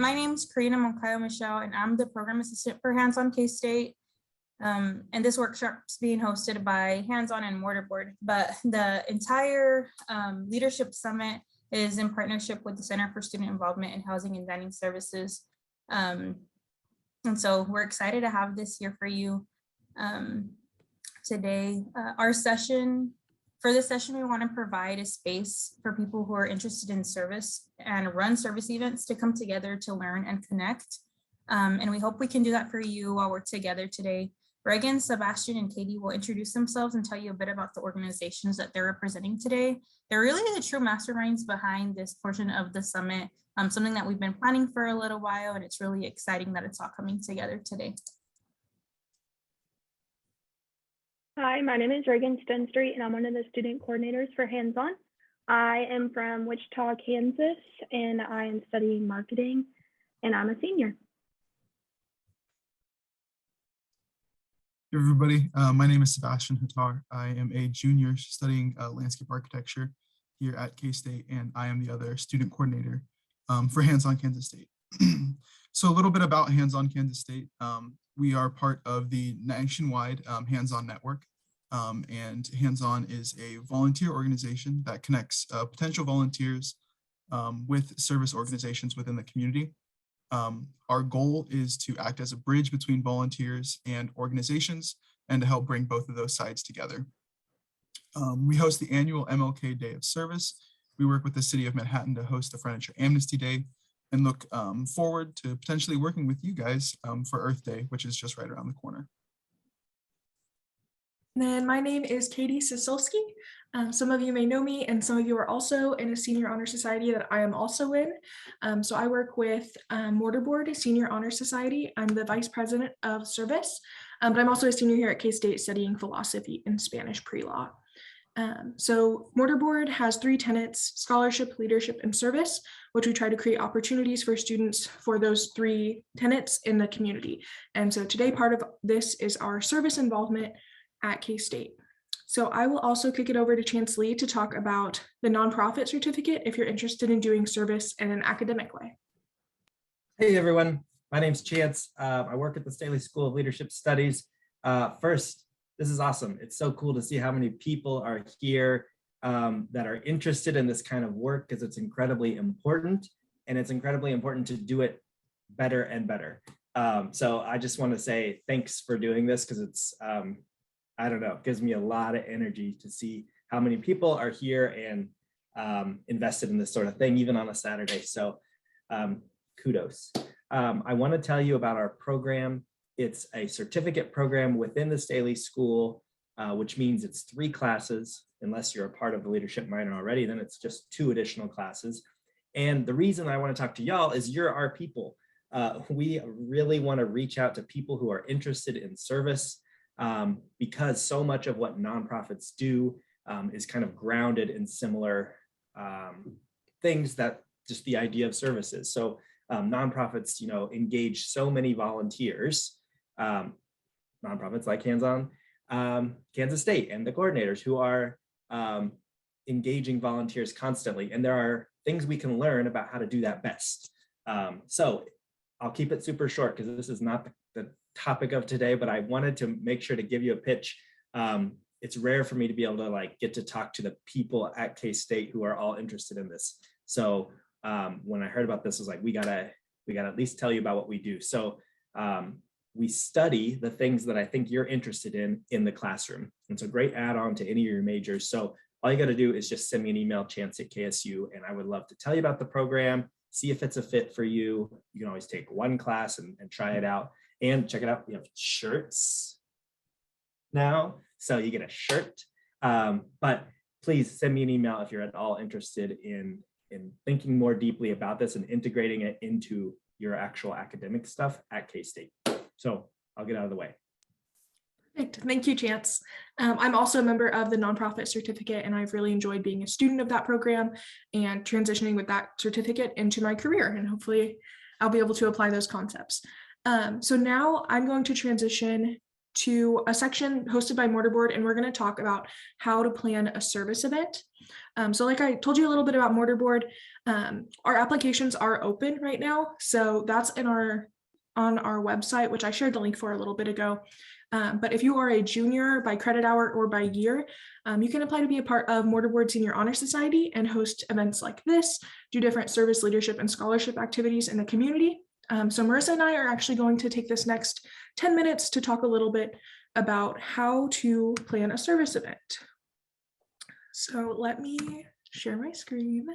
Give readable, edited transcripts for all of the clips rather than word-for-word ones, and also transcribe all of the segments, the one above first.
my name's Karina Moncayo Michelle, and I'm the program assistant for HandsOn K-State. And this workshop's being hosted by HandsOn and Mortar Board, but the entire leadership summit is in partnership with the Center for Student Involvement in Housing and Dining Services. And so we're excited to have this here for you today. For this session, we want to provide a space for people who are interested in service and run service events to come together to learn and connect. And we hope we can do that for you while we're together today. Reagan, Sebastian, and Katie will introduce themselves and tell you a bit about the organizations that they're representing today. They're really the true masterminds behind this portion of the summit, something that we've been planning for a little while, and it's really exciting that it's all coming together today. Hi, my name is Rogan Stenstree, and I'm one of the student coordinators for HandsOn. I am from Wichita, Kansas, and I am studying marketing, and I'm a senior. Hey everybody, my name is Sebastian Hattar. I am a junior studying landscape architecture here at K-State, and I am the other student coordinator for HandsOn Kansas State. So a little bit about HandsOn Kansas State. We are part of the nationwide HandsOn network, and HandsOn is a volunteer organization that connects potential volunteers with service organizations within the community. Our goal is to act as a bridge between volunteers and organizations and to help bring both of those sides together. We host the annual Mlk Day of Service. We work with the city of Manhattan to host the Furniture Amnesty Day and look forward to potentially working with you guys for Earth Day, which is just right around the corner. And then my name is Katie Sasulski. Some of you may know me, and some of you are also in a senior honor society that I am also in. So I work with Mortar Board, Senior Honor Society. I'm the vice president of service, but I'm also a senior here at K-State studying philosophy and Spanish pre-law. So Mortar Board has 3 tenets: scholarship, leadership, and service, which we try to create opportunities for students for those 3 tenets in the community. And so today, part of this is our service involvement at K-State. So I will also kick it over to Chance Lee to talk about the nonprofit certificate if you're interested in doing service in an academic way. Hey everyone, my name's Chance. I work at the Staley School of Leadership Studies. First, this is awesome. It's so cool to see how many people are here that are interested in this kind of work, because it's incredibly important, and it's incredibly important to do it better and better. So I just want to say thanks for doing this, because it's I don't know, it gives me a lot of energy to see how many people are here and invested in this sort of thing, even on a Saturday. So kudos. I want to tell you about our program. It's a certificate program within the Staley School, which means it's 3 classes. Unless you're a part of the leadership minor already, then it's just 2 additional classes. And the reason I want to talk to y'all is you're our people. We really want to reach out to people who are interested in service, because so much of what nonprofits do is kind of grounded in similar things that just the idea of service is. So nonprofits, you know, engage so many volunteers, nonprofits like HandsOn Kansas State and the coordinators who are engaging volunteers constantly. And there are things we can learn about how to do that best. So I'll keep it super short, because this is not the topic of today, but I wanted to make sure to give you a pitch. It's rare for me to be able to get to talk to the people at K-State who are all interested in this. So when I heard about this, I was like, we gotta at least tell you about what we do. So we study the things that I think you're interested in the classroom. It's a great add-on to any of your majors. So all you gotta do is just send me an email, chance@KSU, and I would love to tell you about the program, see if it's a fit for you. You can always take 1 class and try it out. And check it out, we have shirts now, so you get a shirt. But please send me an email if you're at all interested in thinking more deeply about this and integrating it into your actual academic stuff at K-State. So I'll get out of the way. Perfect. Thank you, Chance. I'm also a member of the nonprofit certificate, and I've really enjoyed being a student of that program and transitioning with that certificate into my career, and hopefully I'll be able to apply those concepts. So now I'm going to transition to a section hosted by Mortar Board, and we're going to talk about how to plan a service event. So like I told you a little bit about Mortar Board, our applications are open right now. So that's on our website, which I shared the link for a little bit ago. But if you are a junior by credit hour or by year, you can apply to be a part of Mortar Board Senior Honor Society and host events like this, do different service, leadership, and scholarship activities in the community. So Marissa and I are actually going to take this next 10 minutes to talk a little bit about how to plan a service event. So let me share my screen.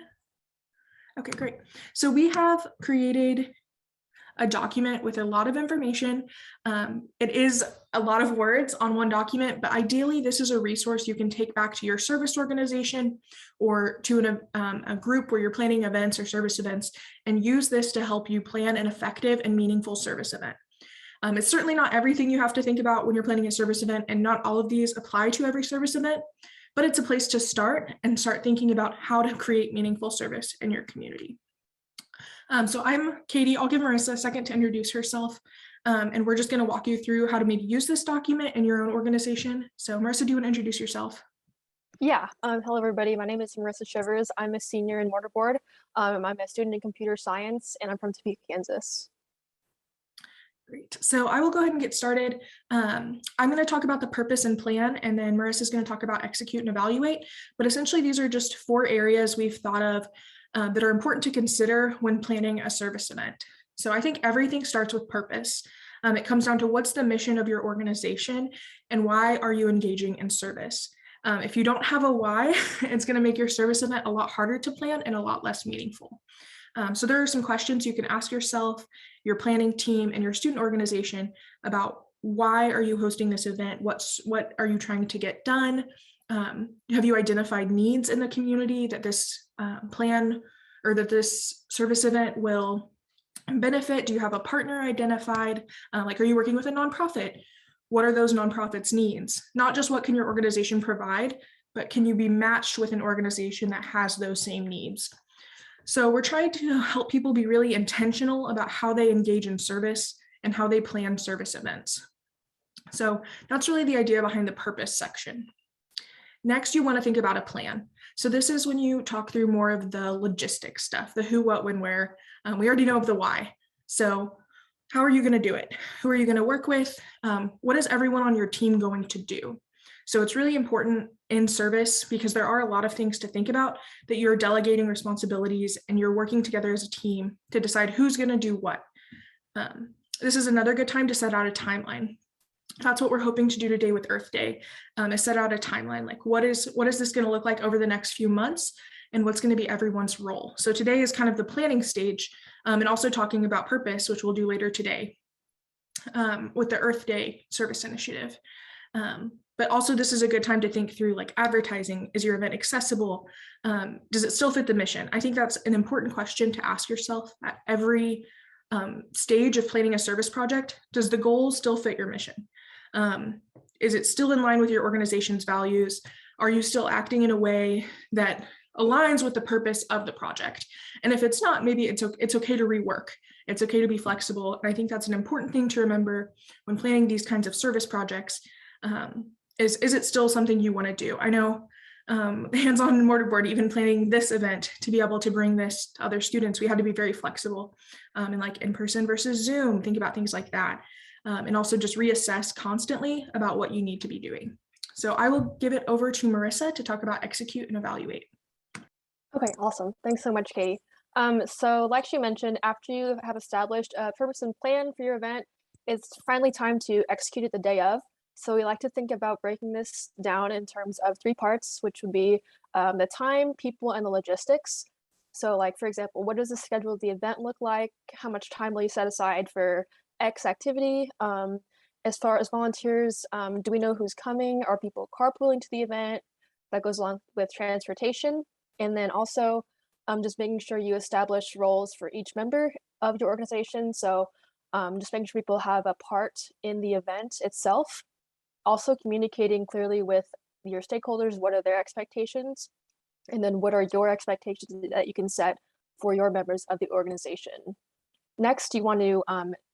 Okay, great. So we have created a document with a lot of information. It is a lot of words on one document, but ideally this is a resource you can take back to your service organization or to a group where you're planning events or service events and use this to help you plan an effective and meaningful service event. It's certainly not everything you have to think about when you're planning a service event, and not all of these apply to every service event, but it's a place to start and start thinking about how to create meaningful service in your community. So I'm Katie. I'll give Marissa a second to introduce herself, and we're just going to walk you through how to maybe use this document in your own organization. So Marissa, do you want to introduce yourself? Yeah, hello everybody. My name is Marissa Shivers. I'm a senior in Mortar Board. I'm a student in computer science, and I'm from Topeka, Kansas. Great. So I will go ahead and get started. I'm going to talk about the purpose and plan, and then Marissa is going to talk about execute and evaluate. But essentially, these are just 4 areas we've thought of that are important to consider when planning a service event. So I think everything starts with purpose. It comes down to what's the mission of your organization and why are you engaging in service? If you don't have a why, it's going to make your service event a lot harder to plan and a lot less meaningful. So there are some questions you can ask yourself, your planning team, and your student organization about why are you hosting this event? What are you trying to get done? Have you identified needs in the community that this plan or that this service event will benefit? Do you have a partner identified? Like, are you working with a nonprofit? What are those nonprofits' needs? Not just what can your organization provide, but can you be matched with an organization that has those same needs? So we're trying to help people be really intentional about how they engage in service and how they plan service events. So that's really the idea behind the purpose section. Next, you want to think about a plan. So this is when you talk through more of the logistics stuff, the who, what, when, where. We already know of the why. So how are you going to do it? Who are you going to work with? What is everyone on your team going to do? So it's really important in service because there are a lot of things to think about, that you're delegating responsibilities and you're working together as a team to decide who's going to do what. This is another good time to set out a timeline. That's what we're hoping to do today with Earth Day, is set out a timeline. Like, what is this going to look like over the next few months, and what's going to be everyone's role? So today is kind of the planning stage, and also talking about purpose, which we'll do later today with the Earth Day service initiative. But also this is a good time to think through, like, advertising. Is your event accessible? Does it still fit the mission? I think that's an important question to ask yourself at every stage of planning a service project. Does the goal still fit your mission? Is it still in line with your organization's values? Are you still acting in a way that aligns with the purpose of the project? And if it's not, maybe it's okay to rework. It's okay to be flexible. And I think that's an important thing to remember when planning these kinds of service projects. Is it still something you want to do? I know Hands-on Mortar Board, even planning this event to be able to bring this to other students, we had to be very flexible and like in person versus Zoom, think about things like that. And also just reassess constantly about what you need to be doing. So I will give it over to Marissa to talk about execute and evaluate. Okay, awesome. Thanks so much, Katie. So like she mentioned, after you have established a purpose and plan for your event, it's finally time to execute it the day of. So we like to think about breaking this down in terms of 3 parts, which would be the time, people, and the logistics. So like, for example, what does the schedule of the event look like? How much time will you set aside for X activity? As far as volunteers, do we know who's coming? Are people carpooling to the event? That goes along with transportation. And then also just making sure you establish roles for each member of your organization. So just making sure people have a part in the event itself. Also communicating clearly with your stakeholders, what are their expectations? And then what are your expectations that you can set for your members of the organization? Next, you want to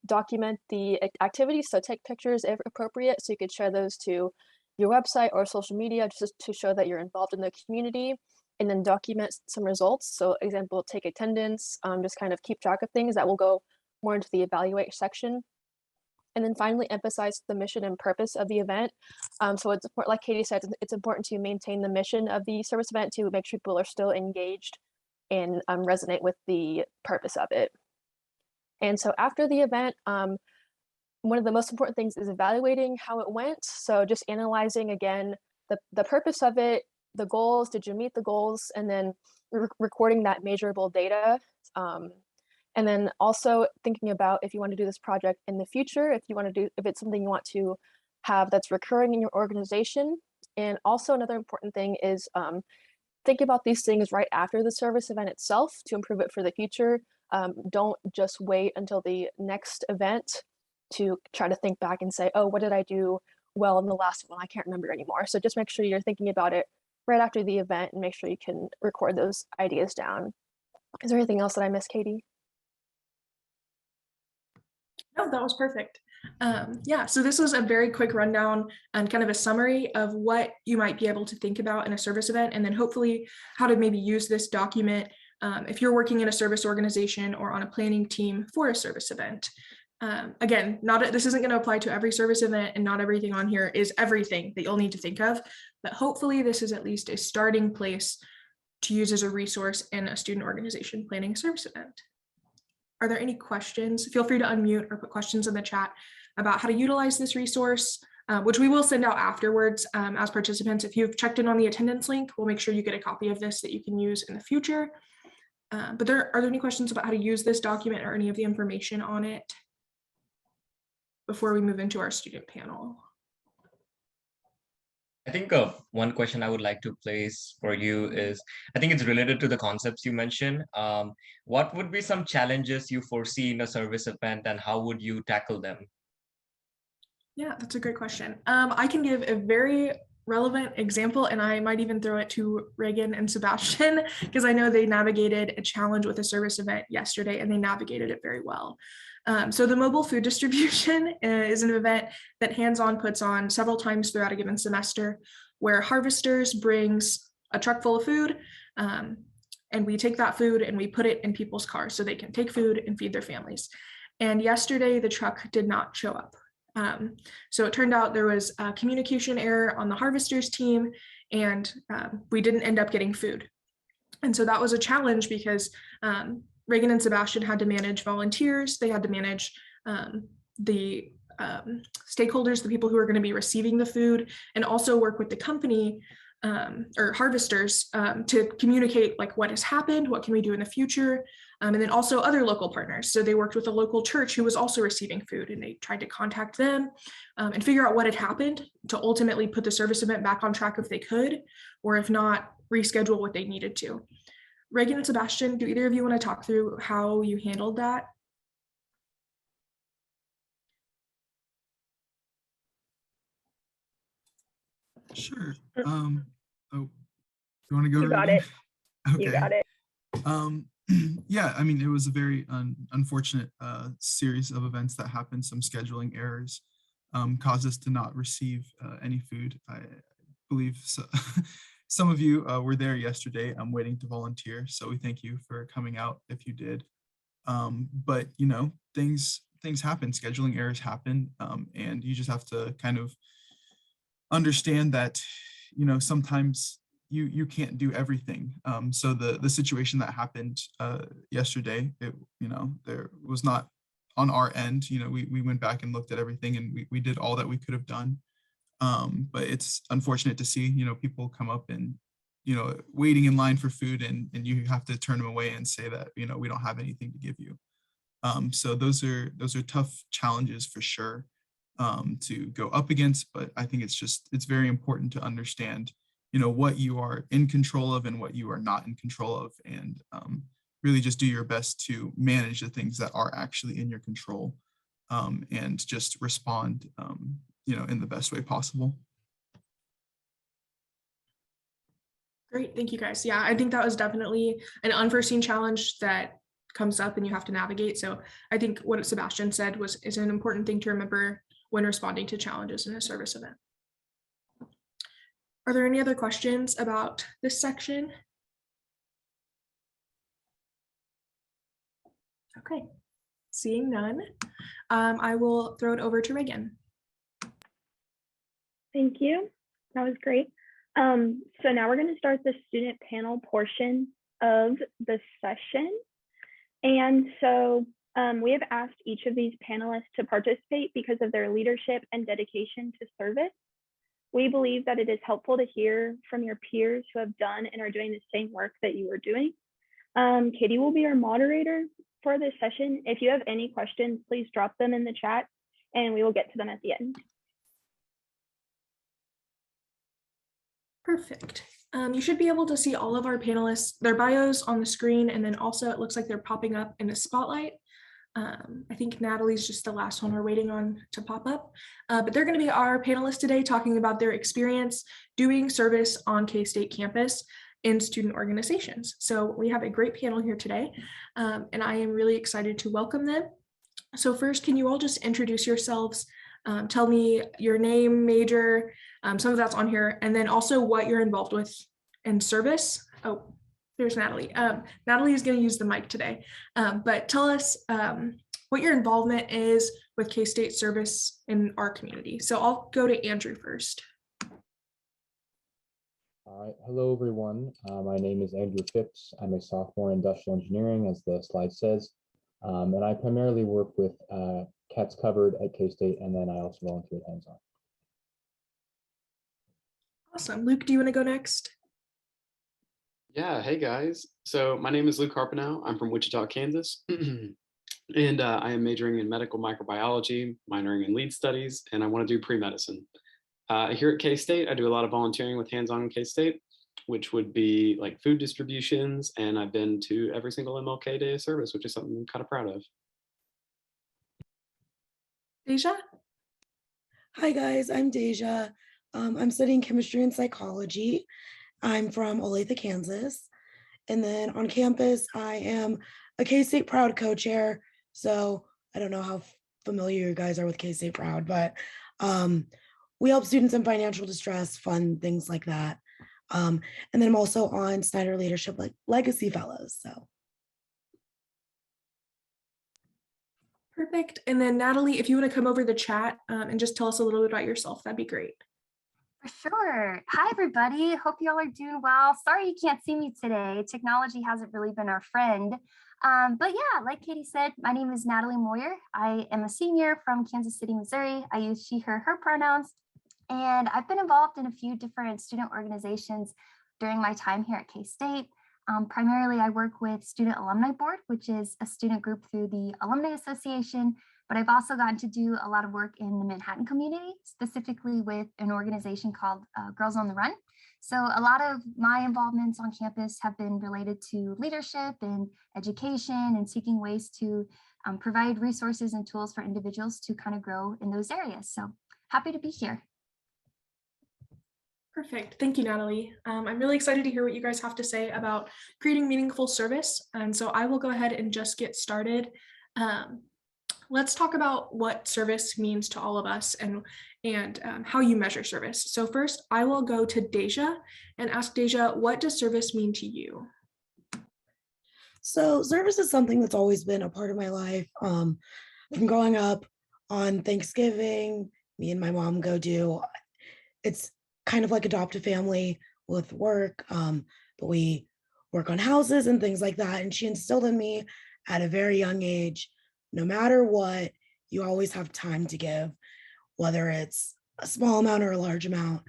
document the activities. So take pictures if appropriate, so you could share those to your website or social media just to show that you're involved in the community, and then document some results. So example, take attendance, just kind of keep track of things. That will go more into the evaluate section. And then finally emphasize the mission and purpose of the event. So it's important, like Katie said, it's important to maintain the mission of the service event to make sure people are still engaged and resonate with the purpose of it. And so after the event, one of the most important things is evaluating how it went. So just analyzing again, the purpose of it, the goals, did you meet the goals? And then recording that measurable data. And then also thinking about if you want to do this project in the future, if it's something you want to have that's recurring in your organization. And also another important thing is think about these things right after the service event itself to improve it for the future. Don't just wait until the next event to try to think back and say, oh, what did I do well in the last one? I can't remember anymore. So just make sure you're thinking about it right after the event and make sure you can record those ideas down. Is there anything else that I missed, Katie? No, that was perfect. Yeah, so this was a very quick rundown and kind of a summary of what you might be able to think about in a service event, and then hopefully how to maybe use this document if you're working in a service organization or on a planning team for a service event. Again, this isn't going to apply to every service event, and not everything on here is everything that you'll need to think of, but hopefully this is at least a starting place to use as a resource in a student organization planning a service event. Are there any questions? Feel free to unmute or put questions in the chat about how to utilize this resource, which we will send out afterwards as participants. If you've checked in on the attendance link, we'll make sure you get a copy of this that you can use in the future. But are there any questions about how to use this document or any of the information on it before we move into our student panel? I think one question I would like to place for you is, I think it's related to the concepts you mentioned. What would be some challenges you foresee in a service event, and how would you tackle them? Yeah, that's a great question. I can give a very relevant example, and I might even throw it to Reagan and Sebastian, because I know they navigated a challenge with a service event yesterday and they navigated it very well. So the mobile food distribution is an event that HandsOn puts on several times throughout a given semester, where Harvesters brings a truck full of food, and we take that food and we put it in people's cars so they can take food and feed their families. And yesterday the truck did not show up. So it turned out there was a communication error on the Harvesters team, and we didn't end up getting food. And so that was a challenge because Reagan and Sebastian had to manage volunteers. They had to manage the stakeholders, the people who are going to be receiving the food, and also work with the company or Harvesters to communicate like what has happened, what can we do in the future, and then also other local partners. So they worked with a local church who was also receiving food, and they tried to contact them and figure out what had happened to ultimately put the service event back on track if they could, or if not, reschedule what they needed to. Reagan and Sebastian, do either of you want to talk through how you handled that? Sure. Oh, you want to go? You got it. Okay. You got it. Yeah, I mean, it was a very unfortunate series of events that happened. Some scheduling errors caused us to not receive any food. I believe so. Some of you were there yesterday. I'm waiting to volunteer, so we thank you for coming out if you did. But you know, things happen. Scheduling errors happen, and you just have to kind of understand that, you know, sometimes you can't do everything. So the situation that happened yesterday, there was not on our end. You know, we went back and looked at everything, and we did all that we could have done. But it's unfortunate to see, you know, people come up and, you know, waiting in line for food, and you have to turn them away and say that, you know, we don't have anything to give you. So those are tough challenges for sure to go up against. But I think it's very important to understand, you know, what you are in control of and what you are not in control of, and really just do your best to manage the things that are actually in your control, and just respond, you know, in the best way possible. Great, thank you guys. Yeah, I think that was definitely an unforeseen challenge that comes up and you have to navigate. So I think what Sebastian said is an important thing to remember when responding to challenges in a service event. Are there any other questions about this section? Okay, seeing none, I will throw it over to Reagan. Thank you. That was great. So now we're going to start the student panel portion of the session. And so we have asked each of these panelists to participate because of their leadership and dedication to service. We believe that it is helpful to hear from your peers who have done and are doing the same work that you are doing. Katie will be our moderator for this session. If you have any questions, please drop them in the chat and we will get to them at the end. Perfect. You should be able to see all of our panelists, their bios on the screen, and then also it looks like they're popping up in a spotlight. I think Natalie's just the last one we're waiting on to pop up, but they're going to be our panelists today talking about their experience doing service on K-State campus in student organizations. So we have a great panel here today, and I am really excited to welcome them. So first, can you all just introduce yourselves? Tell me your name, major, some of that's on here, and then also what you're involved with in service. Oh, there's Natalie. Natalie is going to use the mic today, but tell us what your involvement is with K-State service in our community. So I'll go to Andrew first. Hello, everyone. My name is Andrew Phipps. I'm a sophomore in industrial engineering, as the slide says, and I primarily work with Cats Covered at K-State, and then I also volunteer at HandsOn. Awesome. Luke, do you want to go next? Yeah, hey guys. So my name is Luke Harpenow. I'm from Wichita, Kansas. And I am majoring in medical microbiology, minoring in lead studies, and I want to do pre-medicine. Here at K-State, I do a lot of volunteering with HandsOn K-State, which would be like food distributions, and I've been to every single Mlk Day of Service, which is something I'm kind of proud of. Deja? Hi guys, I'm Deja. I'm studying chemistry and psychology. I'm from Olathe, Kansas. And then on campus, I am a K-State Proud co-chair. So I don't know how familiar you guys are with K-State Proud, but we help students in financial distress, fund things like that. And then I'm also on Snyder Leadership Legacy Fellows. So. Perfect. And then Natalie, if you want to come over the chat and just tell us a little bit about yourself, that'd be great. For sure. Hi, everybody. Hope you all are doing well. Sorry you can't see me today. Technology hasn't really been our friend. But yeah, like Katie said, my name is Natalie Moyer. I am a senior from Kansas City, Missouri. I use she, her pronouns. And I've been involved in a few different student organizations during my time here at K-State. Primarily, I work with Student Alumni Board, which is a student group through the Alumni Association, but I've also gotten to do a lot of work in the Manhattan community, specifically with an organization called Girls on the Run. So a lot of my involvements on campus have been related to leadership and education and seeking ways to provide resources and tools for individuals to kind of grow in those areas. So happy to be here. Perfect. Thank you, Natalie. I'm really excited to hear what you guys have to say about creating meaningful service. And so I will go ahead and just get started. Let's talk about what service means to all of us and how you measure service. So first, I will go to Deja and ask Deja, what does service mean to you? So service is something that's always been a part of my life. From growing up on Thanksgiving, me and my mom go do, it's kind of like adopt a family with work, but we work on houses and things like that. And she instilled in me at a very young age, no matter what, you always have time to give, whether it's a small amount or a large amount.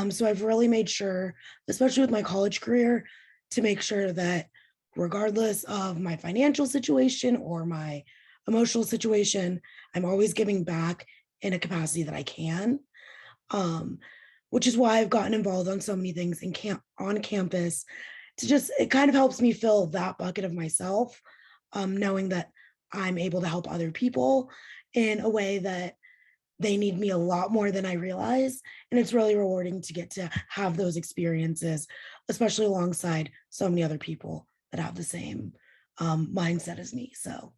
So I've really made sure, especially with my college career, to make sure that regardless of my financial situation or my emotional situation, I'm always giving back in a capacity that I can. Which is why I've gotten involved on so many things on campus it kind of helps me fill that bucket of myself, knowing that I'm able to help other people in a way that they need me a lot more than I realize. And it's really rewarding to get to have those experiences, especially alongside so many other people that have the same mindset as me. So.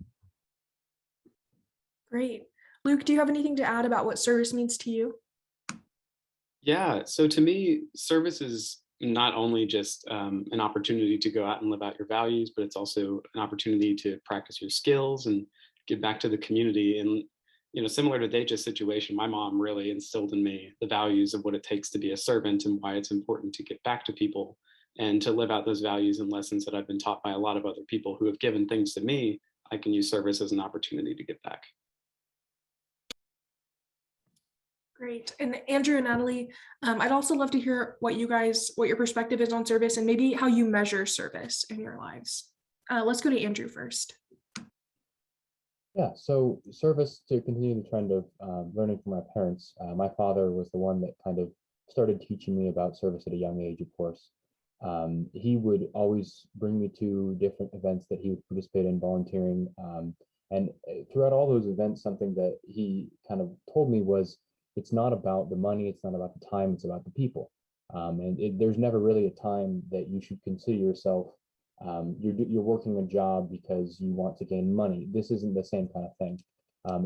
Great. Luke, do you have anything to add about what service means to you? Yeah, so to me, service is not only just an opportunity to go out and live out your values, but it's also an opportunity to practice your skills and give back to the community. And, you know, similar to Deja's situation, my mom really instilled in me the values of what it takes to be a servant and why it's important to get back to people and to live out those values and lessons that I've been taught by a lot of other people who have given things to me. I can use service as an opportunity to get back. Great. And Andrew and Natalie, I'd also love to hear what your perspective is on service and maybe how you measure service in your lives. Let's go to Andrew first. Yeah, so service, to continue the trend of learning from my parents, my father was the one that kind of started teaching me about service at a young age, of course. He would always bring me to different events that he would participate in, volunteering. And throughout all those events, something that he kind of told me was, it's not about the money, it's not about the time, it's about the people. There's never really a time that you should consider yourself, you're working a job because you want to gain money. This isn't the same kind of thing.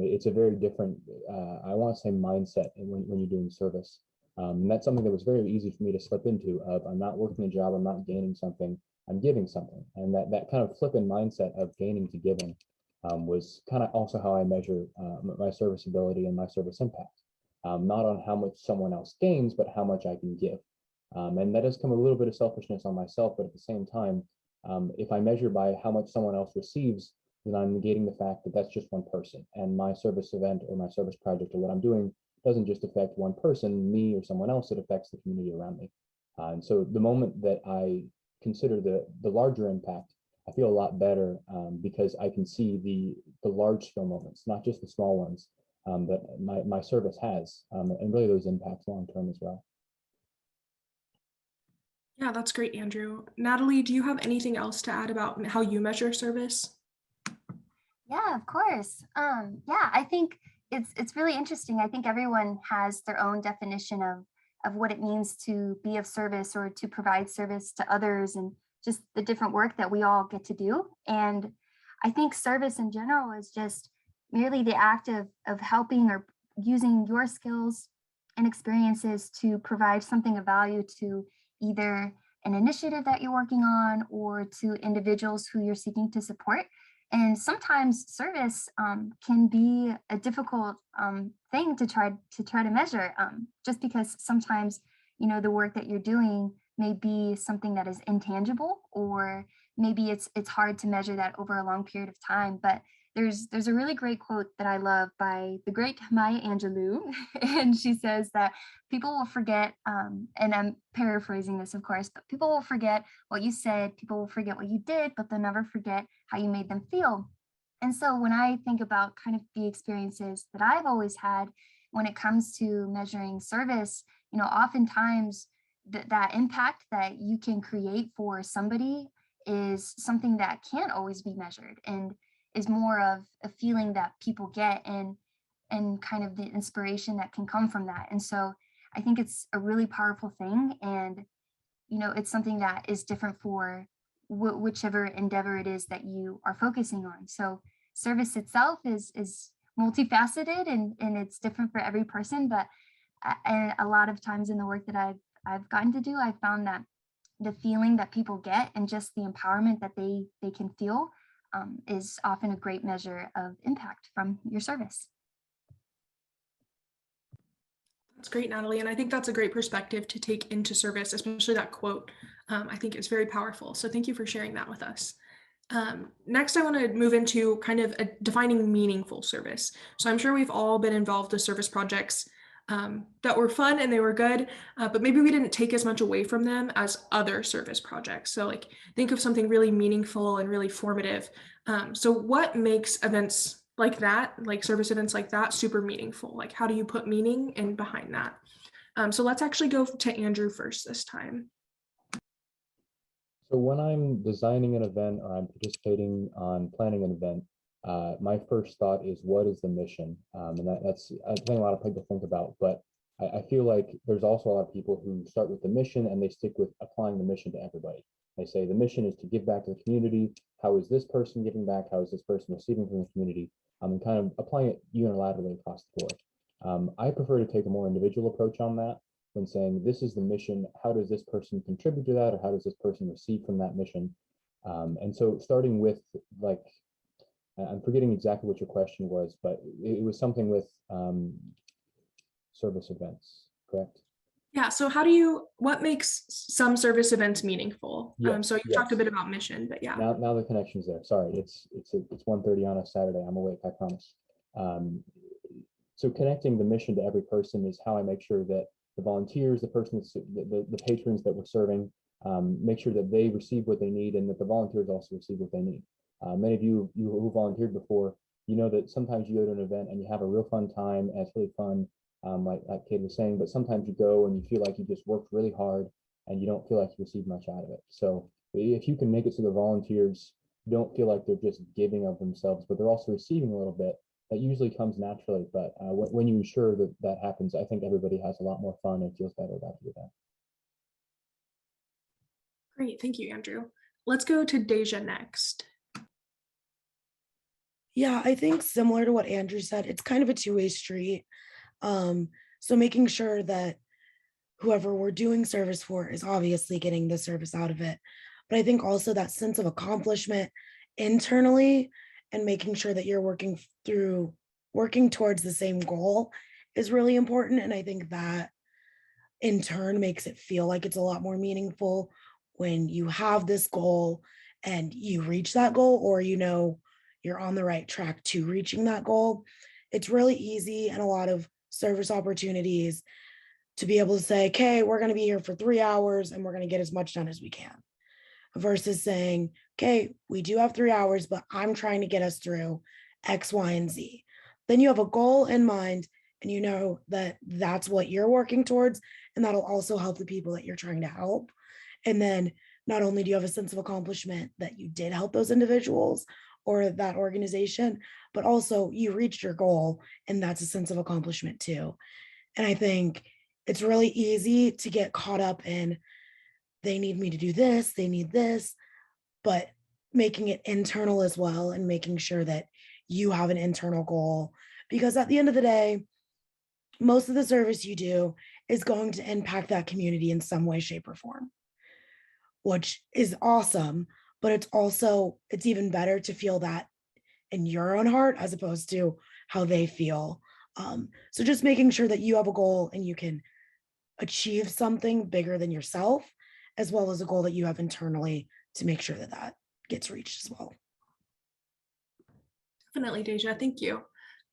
It's a very different, I want to say, mindset when you're doing service. And that's something that was very easy for me to slip into, of I'm not working a job, I'm not gaining something, I'm giving something. And that kind of flippant mindset of gaining to giving was kind of also how I measure my service ability and my service impact. Not on how much someone else gains, but how much I can give. And that does come a little bit of selfishness on myself, but at the same time, if I measure by how much someone else receives, then I'm negating the fact that that's just one person. And my service event or my service project or what I'm doing doesn't just affect one person, me or someone else, it affects the community around me. And so the moment that I consider the larger impact, I feel a lot better because I can see the large scale moments, not just the small ones. That my service has, and really those impacts long term as well. Yeah, that's great, Andrew. Natalie, do you have anything else to add about how you measure service? Yeah, of course. Yeah, I think it's really interesting. I think everyone has their own definition of what it means to be of service or to provide service to others, and just the different work that we all get to do. And I think service in general is just merely the act of helping or using your skills and experiences to provide something of value to either an initiative that you're working on or to individuals who you're seeking to support. And sometimes service can be a difficult thing to try to measure, just because sometimes, you know, the work that you're doing may be something that is intangible, or maybe it's hard to measure that over a long period of time. But there's a really great quote that I love by the great Maya Angelou, and she says that people will forget, and I'm paraphrasing this, of course, but people will forget what you said, people will forget what you did, but they'll never forget how you made them feel. And so when I think about kind of the experiences that I've always had when it comes to measuring service, you know, oftentimes that impact that you can create for somebody is something that can't always be measured, and is more of a feeling that people get, and kind of the inspiration that can come from that. And so I think it's a really powerful thing, and you know, it's something that is different for whichever endeavor it is that you are focusing on. So service itself is multifaceted, and it's different for every person. But and a lot of times in the work that I've gotten to do, I've found that the feeling that people get and just the empowerment that they can feel is often a great measure of impact from your service. That's great, Natalie. And I think that's a great perspective to take into service, especially that quote. I think is very powerful. So thank you for sharing that with us. Next, I want to move into kind of defining meaningful service. So I'm sure we've all been involved with service projects that were fun and they were good, but maybe we didn't take as much away from them as other service projects. So like, think of something really meaningful and really formative. So what makes events like that, like service events like that, super meaningful? Like, how do you put meaning in behind that? So let's actually go to Andrew first this time. So when I'm designing an event or I'm participating on planning an event, my first thought is, what is the mission? And that's a thing a lot of people think about, but I feel like there's also a lot of people who start with the mission and they stick with applying the mission to everybody. They say the mission is to give back to the community. How is this person giving back? How is this person receiving from the community? And kind of applying it unilaterally across the board. I prefer to take a more individual approach on that when saying this is the mission. How does this person contribute to that, or how does this person receive from that mission? And so starting with, like, I'm forgetting exactly what your question was, but it was something with service events, correct? Yeah, so what makes some service events meaningful? So you talked a bit about mission, but yeah. Now the connection's there. Sorry, it's 1:30 on a Saturday. I'm awake, I promise. So connecting the mission to every person is how I make sure that the volunteers, the patrons that we're serving, make sure that they receive what they need and that the volunteers also receive what they need. Many of you who volunteered before, you know that sometimes you go to an event and you have a real fun time and it's really fun, like Kate was saying, but sometimes you go and you feel like you just worked really hard and you don't feel like you received much out of it. So if you can make it so the volunteers don't feel like they're just giving of themselves, but they're also receiving a little bit, that usually comes naturally. But when you ensure that that happens, I think everybody has a lot more fun and feels better about the event. Great, thank you, Andrew. Let's go to Deja next. Yeah, I think similar to what Andrew said, it's kind of a two-way street. So making sure that whoever we're doing service for is obviously getting the service out of it. But I think also that sense of accomplishment internally and making sure that you're working towards the same goal is really important. And I think that in turn makes it feel like it's a lot more meaningful when you have this goal and you reach that goal, or you know you're on the right track to reaching that goal. It's really easy in a lot of service opportunities to be able to say, okay, we're going to be here for 3 hours and we're going to get as much done as we can, versus saying, okay, we do have 3 hours, but I'm trying to get us through X, Y, and Z. Then you have a goal in mind and you know that that's what you're working towards, and that'll also help the people that you're trying to help. And then not only do you have a sense of accomplishment that you did help those individuals or that organization, but also you reached your goal, and that's a sense of accomplishment too. And I think it's really easy to get caught up in, they need me to do this, they need this, but making it internal as well and making sure that you have an internal goal, because at the end of the day, most of the service you do is going to impact that community in some way, shape, or form, which is awesome. But it's even better to feel that in your own heart as opposed to how they feel. So just making sure that you have a goal and you can achieve something bigger than yourself, as well as a goal that you have internally to make sure that that gets reached as well. Definitely, Deja, thank you.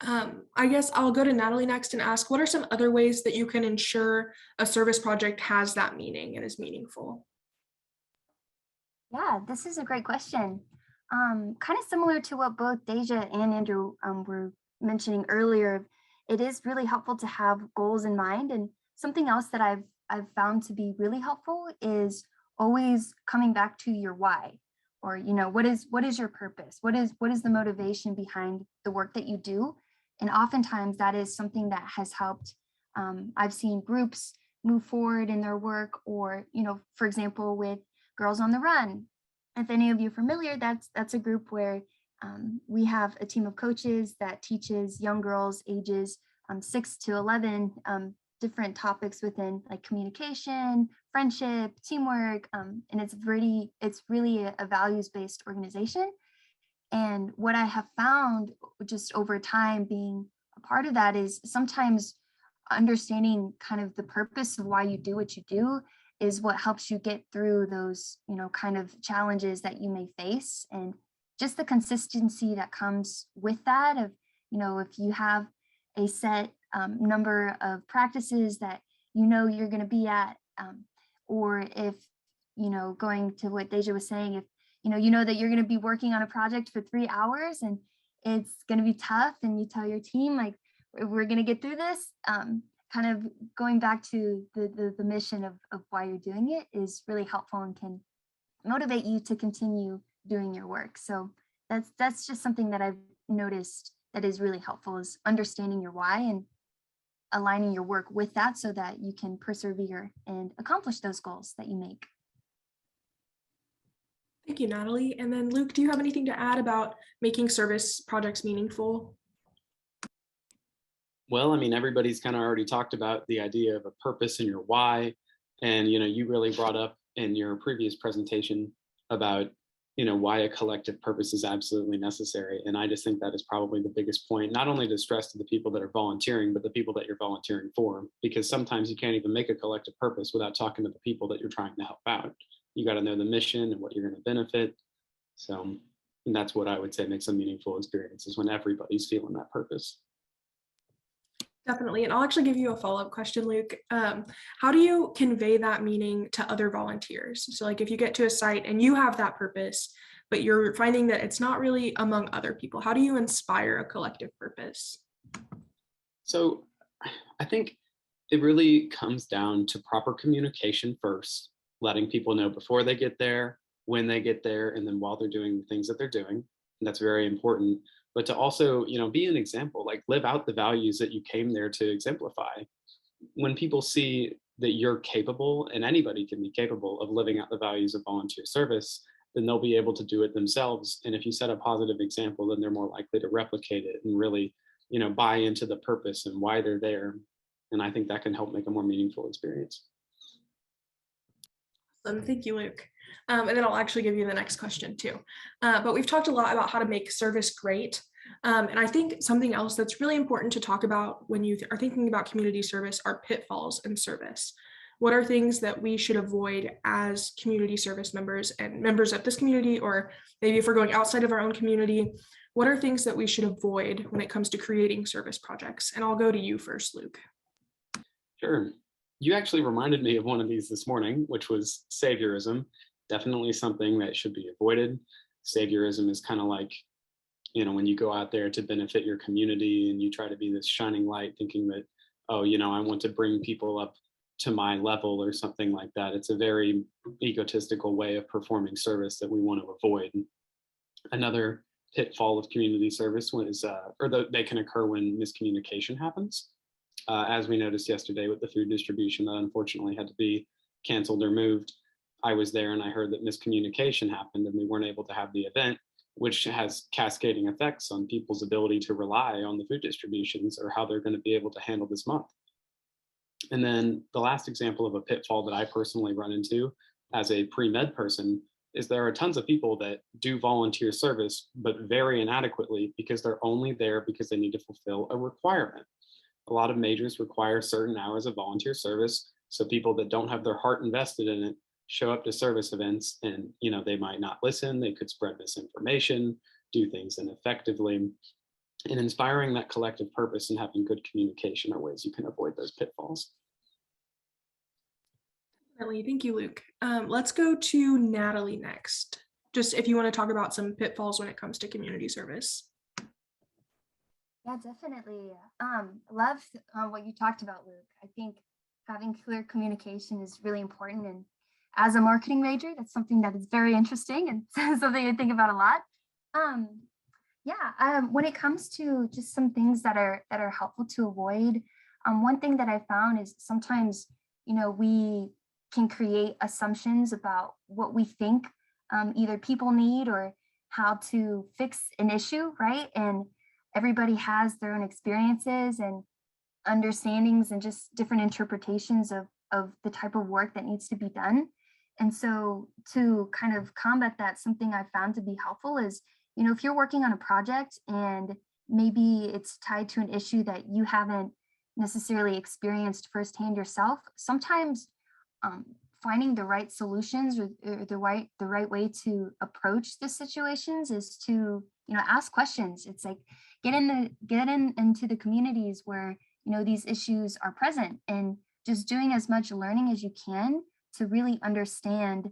I guess I'll go to Natalie next and ask, what are some other ways that you can ensure a service project has that meaning and is meaningful? Yeah, this is a great question. Kind of similar to what both Deja and Andrew were mentioning earlier, it is really helpful to have goals in mind. And something else that I've found to be really helpful is always coming back to your why, or what is your purpose? What is the motivation behind the work that you do? And oftentimes that is something that has helped. I've seen groups move forward in their work, or for example, with Girls on the Run. If any of you are familiar, that's a group where we have a team of coaches that teaches young girls ages 6 to 11 different topics within like communication, friendship, teamwork, and it's really a values-based organization. And what I have found just over time being a part of that is sometimes understanding kind of the purpose of why you do what you do is what helps you get through those, kind of challenges that you may face, and just the consistency that comes with that of, if you have a set number of practices that you're going to be at, or if, going to what Deja was saying, if you know that you're going to be working on a project for 3 hours and it's going to be tough, and you tell your team like, we're going to get through this, kind of going back to the mission of why you're doing it is really helpful and can motivate you to continue doing your work. So that's just something that I've noticed that is really helpful, is understanding your why and aligning your work with that so that you can persevere and accomplish those goals that you make. Thank you, Natalie. And then Luke, do you have anything to add about making service projects meaningful? Well, I mean, everybody's kind of already talked about the idea of a purpose and your why. And, you really brought up in your previous presentation about, why a collective purpose is absolutely necessary. And I just think that is probably the biggest point, not only to stress to the people that are volunteering, but the people that you're volunteering for, because sometimes you can't even make a collective purpose without talking to the people that you're trying to help out. You got to know the mission and what you're going to benefit. So, and that's what I would say makes a meaningful experience, is when everybody's feeling that purpose. Definitely. And I'll actually give you a follow-up question, Luke. How do you convey that meaning to other volunteers? So like if you get to a site and you have that purpose, but you're finding that it's not really among other people, how do you inspire a collective purpose? So I think it really comes down to proper communication first, letting people know before they get there, when they get there, and then while they're doing the things that they're doing. And that's very important. But to also, be an example, like live out the values that you came there to exemplify. When people see that you're capable, and anybody can be capable of living out the values of volunteer service, then they'll be able to do it themselves. And if you set a positive example, then they're more likely to replicate it and really, buy into the purpose and why they're there. And I think that can help make a more meaningful experience. Thank you, Luke. And then I'll actually give you the next question too. But we've talked a lot about how to make service great. And I think something else that's really important to talk about when you are thinking about community service are pitfalls in service. What are things that we should avoid as community service members and members of this community, or maybe if we're going outside of our own community, what are things that we should avoid when it comes to creating service projects? And I'll go to you first, Luke. Sure. You actually reminded me of one of these this morning, which was saviorism. Definitely something that should be avoided. Saviorism is kind of like, when you go out there to benefit your community and you try to be this shining light thinking that, oh, I want to bring people up to my level or something like that. It's a very egotistical way of performing service that we want to avoid. Another pitfall of community service they can occur when miscommunication happens. As we noticed yesterday with the food distribution that unfortunately had to be canceled or moved. I was there and I heard that miscommunication happened and we weren't able to have the event, which has cascading effects on people's ability to rely on the food distributions or how they're going to be able to handle this month. And then the last example of a pitfall that I personally run into as a pre-med person is there are tons of people that do volunteer service, but very inadequately because they're only there because they need to fulfill a requirement. A lot of majors require certain hours of volunteer service. So people that don't have their heart invested in it show up to service events and, they might not listen. They could spread misinformation, do things ineffectively. And inspiring that collective purpose and having good communication are ways you can avoid those pitfalls. Thank you, Luke. Let's go to Natalie next. Just if you want to talk about some pitfalls when it comes to community service. Yeah, definitely. Love what you talked about, Luke. I think having clear communication is really important. And as a marketing major, that's something that is very interesting and something I think about a lot. When it comes to just some things that are helpful to avoid, one thing that I found is sometimes, we can create assumptions about what we think either people need or how to fix an issue, right? And everybody has their own experiences and understandings and just different interpretations of the type of work that needs to be done. And so to kind of combat that, something I found to be helpful is, if you're working on a project and maybe it's tied to an issue that you haven't necessarily experienced firsthand yourself, sometimes finding the right solutions or the right way to approach the situations is to, ask questions. It's like get into the communities where, these issues are present and just doing as much learning as you can to really understand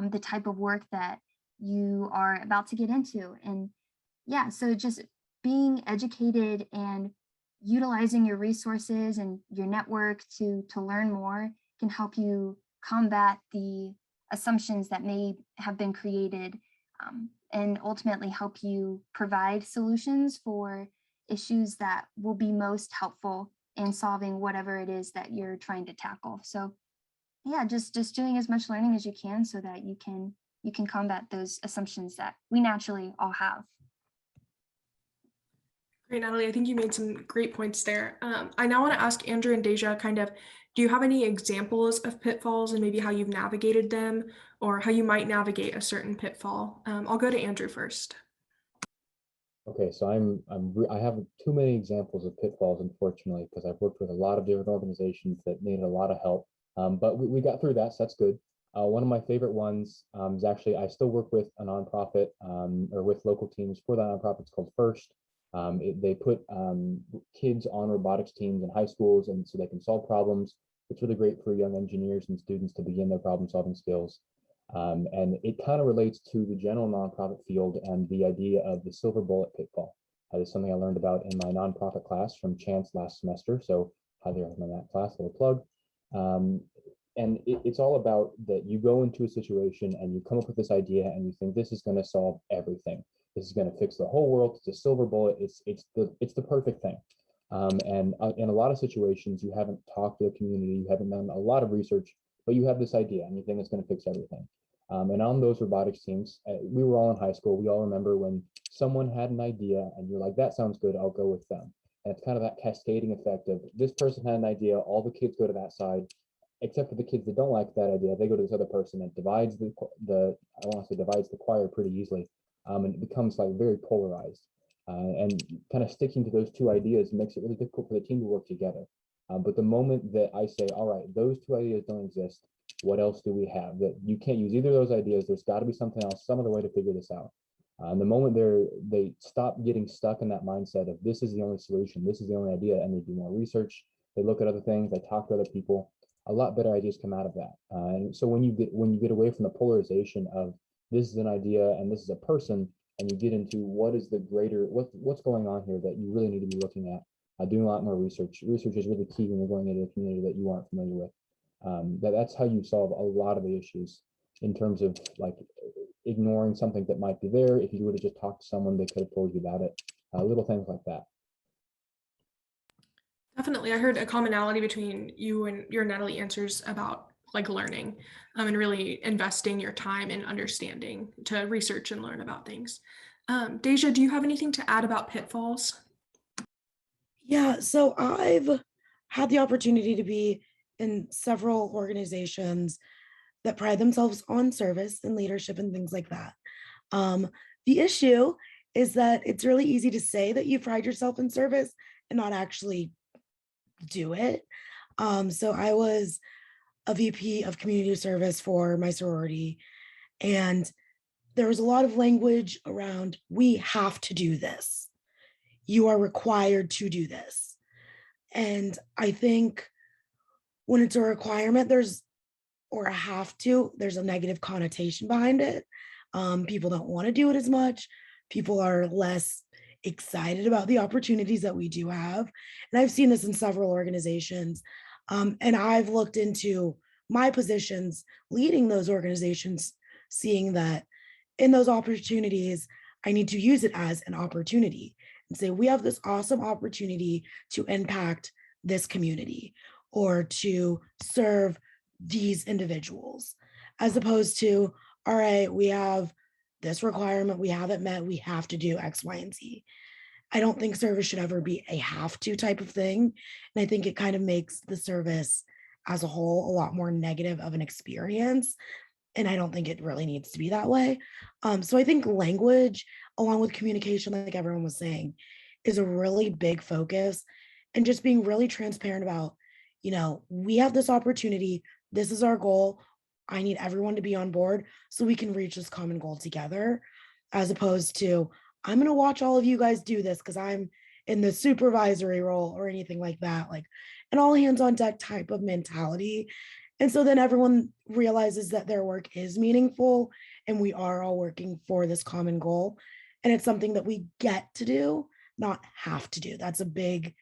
the type of work that you are about to get into. And yeah, so just being educated and utilizing your resources and your network to learn more can help you combat the assumptions that may have been created and ultimately help you provide solutions for issues that will be most helpful in solving whatever it is that you're trying to tackle. So yeah, just doing as much learning as you can so that you can you can combat those assumptions that we naturally all have. Great, Natalie. I think you made some great points there. I now want to ask Andrew and Deja do you have any examples of pitfalls and maybe how you've navigated them or how you might navigate a certain pitfall? I'll go to Andrew first. Okay, so I have too many examples of pitfalls, unfortunately, because I've worked with a lot of different organizations that needed a lot of help. But we got through that, so that's good. One of my favorite ones is actually, I still work with a nonprofit or with local teams for that nonprofit. It's called First. They put kids on robotics teams in high schools, and so they can solve problems. It's really great for young engineers and students to begin their problem solving skills. And it kind of relates to the general nonprofit field and the idea of the silver bullet pitfall. That is something I learned about in my nonprofit class from Chance last semester. So highly recommend that class, little plug. And it's all about that you go into a situation and you come up with this idea and you think this is going to solve everything. This is going to fix the whole world. It's a silver bullet. It's the perfect thing. And in a lot of situations, you haven't talked to the community, you haven't done a lot of research, but you have this idea and you think it's going to fix everything. And on those robotics teams, we were all in high school. We all remember when someone had an idea and you're like, that sounds good, I'll go with them. And it's kind of that cascading effect of this person had an idea, all the kids go to that side, except for the kids that don't like that idea, they go to this other person. It divides I want to say divides the choir pretty easily. And it becomes like very polarized. And kind of sticking to those two ideas makes it really difficult for the team to work together. But the moment that I say, all right, those two ideas don't exist, what else do we have? That you can't use either of those ideas, there's got to be something else, some other way to figure this out. The moment they stop getting stuck in that mindset of this is the only solution, this is the only idea, and they do more research, they look at other things, they talk to other people, a lot better ideas come out of that. And so when you get away from the polarization of this is an idea and this is a person, and you get into what is the greater, what's going on here that you really need to be looking at, doing a lot more research. Research is really key when you're going into a community that you aren't familiar with. That's how you solve a lot of the issues in terms of like ignoring something that might be there. If you would have just talked to someone, they could have told you about it. Little things like that. Definitely. I heard a commonality between you and your Natalie answers about like learning and really investing your time in understanding to research and learn about things. Deja, do you have anything to add about pitfalls? Yeah, so I've had the opportunity to be in several organizations that pride themselves on service and leadership and things like that. The issue is that it's really easy to say that you pride yourself in service and not actually do it. So I was a VP of community service for my sorority, and there was a lot of language around, we have to do this. You are required to do this. And I think when it's a requirement, or a have to, there's a negative connotation behind it. People don't want to do it as much. People are less excited about the opportunities that we do have. And I've seen this in several organizations. And I've looked into my positions leading those organizations, seeing that in those opportunities, I need to use it as an opportunity and say, we have this awesome opportunity to impact this community or to serve these individuals, as opposed to, all right, we have this requirement, we haven't met, we have to do X, Y, and Z. I don't think service should ever be a have to type of thing. And I think it kind of makes the service as a whole a lot more negative of an experience. And I don't think it really needs to be that way. So I think language, along with communication, like everyone was saying, is a really big focus, and just being really transparent about, we have this opportunity. This is our goal. I need everyone to be on board so we can reach this common goal together, as opposed to, I'm going to watch all of you guys do this because I'm in the supervisory role or anything like that, like an all hands on deck type of mentality. And so then everyone realizes that their work is meaningful and we are all working for this common goal. And it's something that we get to do, not have to do. That's a big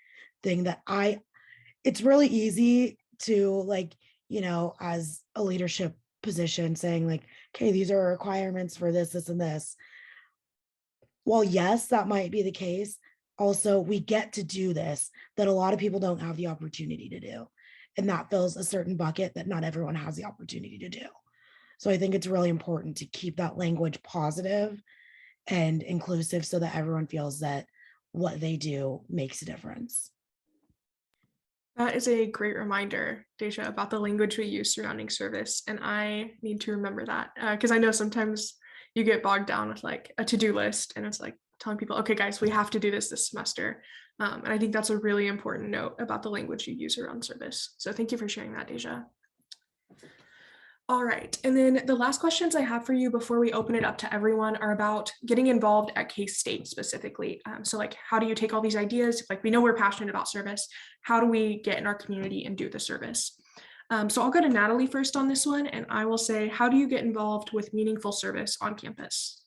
thing that it's really easy to as a leadership position saying like, okay, these are requirements for this, this, and this. Well, yes, that might be the case. Also, we get to do this that a lot of people don't have the opportunity to do. And that fills a certain bucket that not everyone has the opportunity to do. So I think it's really important to keep that language positive and inclusive so that everyone feels that what they do makes a difference. That is a great reminder, Deja, about the language we use surrounding service. And I need to remember that because I know sometimes you get bogged down with like a to-do list and it's like telling people, okay, guys, we have to do this semester. And I think that's a really important note about the language you use around service. So thank you for sharing that, Deja. All right, and then the last questions I have for you before we open it up to everyone are about getting involved at K-State specifically. So like, how do you take all these ideas? Like, we know we're passionate about service. How do we get in our community and do the service? So I'll go to Natalie first on this one, and I will say, how do you get involved with meaningful service on campus?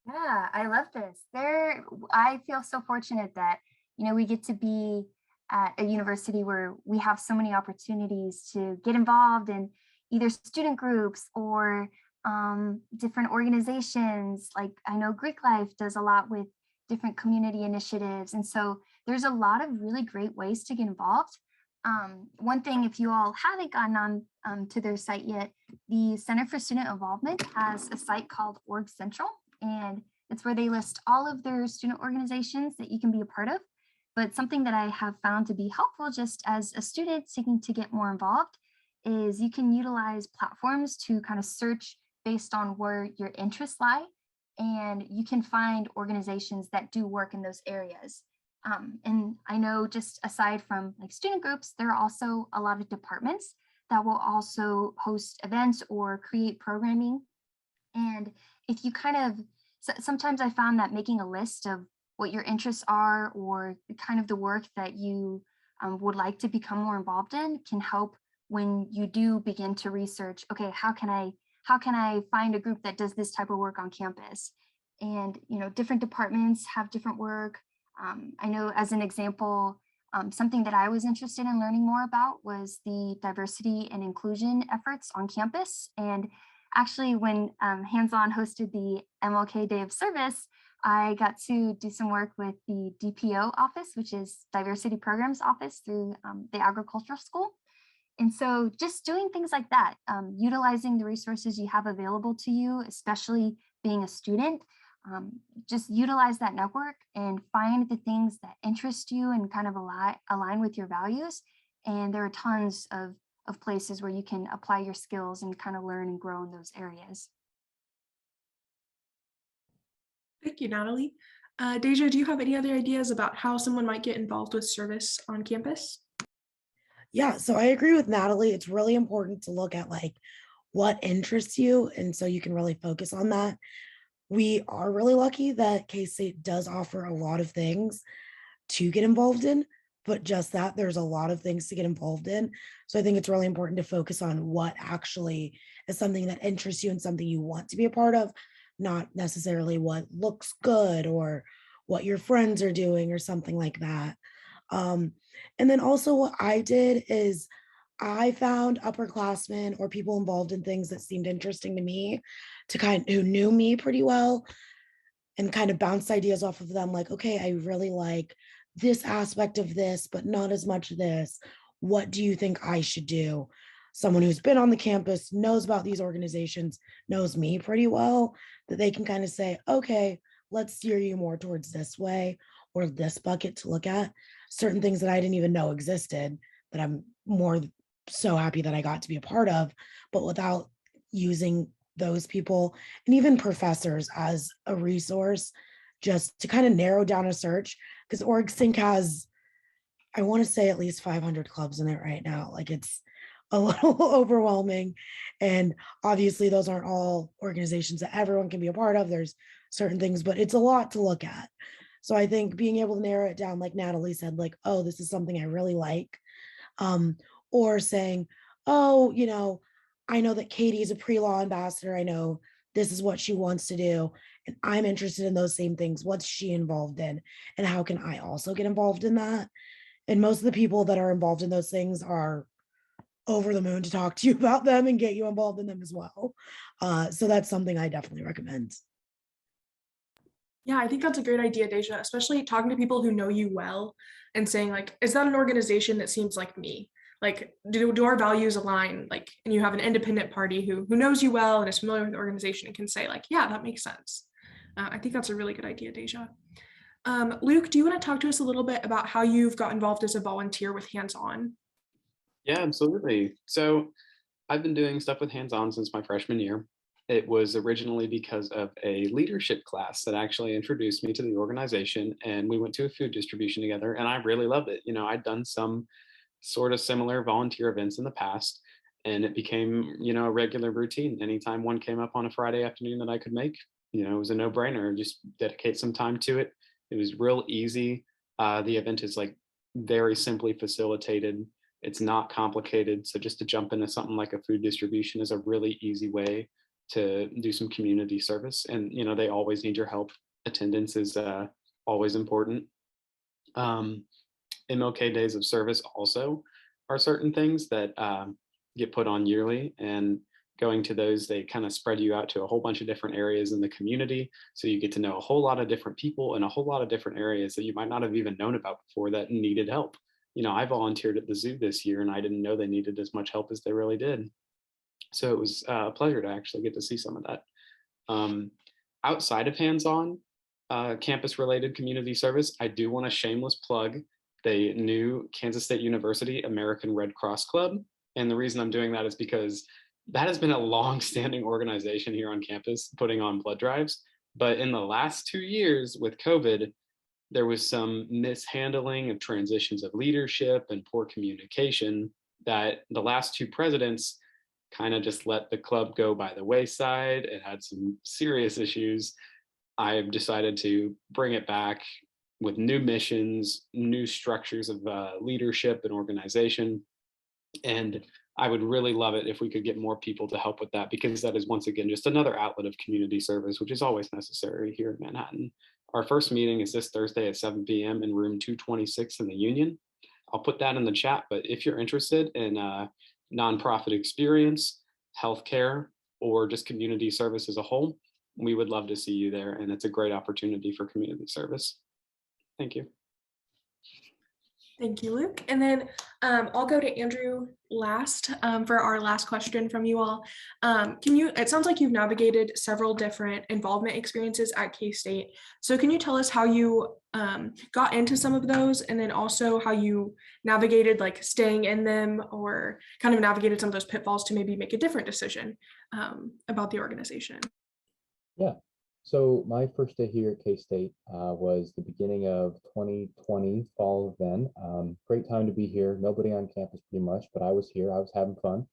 Yeah, I love this. I feel so fortunate that, we get to be at a university where we have so many opportunities to get involved in either student groups or different organizations. Like I know Greek Life does a lot with different community initiatives. And so there's a lot of really great ways to get involved. One thing, if you all haven't gotten on to their site yet, the Center for Student Involvement has a site called Org Central, and it's where they list all of their student organizations that you can be a part of. But something that I have found to be helpful just as a student seeking to get more involved is you can utilize platforms to kind of search based on where your interests lie. And you can find organizations that do work in those areas. And I know just aside from like student groups, there are also a lot of departments that will also host events or create programming. And if you sometimes I found that making a list of what your interests are or kind of the work that you would like to become more involved in can help when you do begin to research, okay, how can I find a group that does this type of work on campus? And, different departments have different work. I know as an example, something that I was interested in learning more about was the diversity and inclusion efforts on campus. And actually when HandsOn hosted the Mlk Day of Service, I got to do some work with the DPO office, which is Diversity Programs Office through the agricultural school. And so just doing things like that, utilizing the resources you have available to you, especially being a student, just utilize that network and find the things that interest you and kind of align with your values. And there are tons of places where you can apply your skills and kind of learn and grow in those areas. Thank you, Natalie. Deja, do you have any other ideas about how someone might get involved with service on campus? Yeah, so I agree with Natalie. It's really important to look at like what interests you. And so you can really focus on that. We are really lucky that K-State does offer a lot of things to get involved in, but just that there's a lot of things to get involved in. So I think it's really important to focus on what actually is something that interests you and something you want to be a part of, not necessarily what looks good or what your friends are doing or something like that. And then also what I did is I found upperclassmen or people involved in things that seemed interesting to me who knew me pretty well and kind of bounced ideas off of them. Like, okay, I really like this aspect of this, but not as much this. What do you think I should do? Someone who's been on the campus, knows about these organizations, knows me pretty well, that they can kind of say, okay, let's steer you more towards this way or this bucket to look at. Certain things that I didn't even know existed that I'm more so happy that I got to be a part of, but without using those people and even professors as a resource, just to kind of narrow down a search, because OrgSync has, I want to say at least 500 clubs in it right now. Like it's a little overwhelming. And obviously those aren't all organizations that everyone can be a part of. There's certain things, but it's a lot to look at. So I think being able to narrow it down, like Natalie said, like, oh, this is something I really like. Or saying, oh, I know that Katie's a pre-law ambassador. I know this is what she wants to do. And I'm interested in those same things. What's she involved in? And how can I also get involved in that? And most of the people that are involved in those things are over the moon to talk to you about them and get you involved in them as well. So that's something I definitely recommend. Yeah, I think that's a great idea, Deja, especially talking to people who know you well and saying like, is that an organization that seems like me? like, do our values align? Like, and you have an independent party who knows you well and is familiar with the organization and can say like, yeah, that makes sense. I think that's a really good idea, Deja. Luke, do you want to talk to us a little bit about how you've got involved as a volunteer with Hands-On? Yeah, absolutely. So I've been doing stuff with Hands-On since my freshman year. It was originally because of a leadership class that actually introduced me to the organization, and we went to a food distribution together, and I really loved it. You know, I'd done some sort of similar volunteer events in the past, and it became, you know, a regular routine. Anytime one came up on a Friday afternoon that I could make, you know, it was a no-brainer. Just dedicate some time to it. It was real easy. The event is like very simply facilitated. It's not complicated. So just to jump into something like a food distribution is a really easy way to do some community service. And, you know, they always need your help. Attendance is always important. Mlk Days of Service also are certain things that get put on yearly, and going to those, they kind of spread you out to a whole bunch of different areas in the community. So you get to know a whole lot of different people in a whole lot of different areas that you might not have even known about before that needed help. You know, I volunteered at the zoo this year and I didn't know they needed as much help as they really did. So it was a pleasure to actually get to see some of that. Outside of Hands-On, campus-related community service, I do want a shameless plug the new Kansas State University American Red Cross Club. And the reason I'm doing that is because that has been a long-standing organization here on campus putting on blood drives. But in the last 2 years with COVID, there was some mishandling of transitions of leadership and poor communication that the last two presidents kind of just let the club go by the wayside. It had some serious issues. I've decided to bring it back with new missions, new structures of leadership and organization. And I would really love it if we could get more people to help with that, because that is, once again, just another outlet of community service, which is always necessary here in Manhattan. Our first meeting is this Thursday at 7 p.m. in room 226 in the Union. I'll put that in the chat, but if you're interested in nonprofit experience, healthcare, or just community service as a whole, we would love to see you there. And it's a great opportunity for community service. Thank you. Thank you, Luke. And then I'll go to Andrew last for our last question from you all. It sounds like you've navigated several different involvement experiences at K-State. So can you tell us how you got into some of those, and then also how you navigated like staying in them, or kind of navigated some of those pitfalls to maybe make a different decision about the organization? Yeah. So my first day here at K-State was the beginning of 2020, fall of then. Great time to be here. Nobody on campus pretty much, but I was here. I was having fun.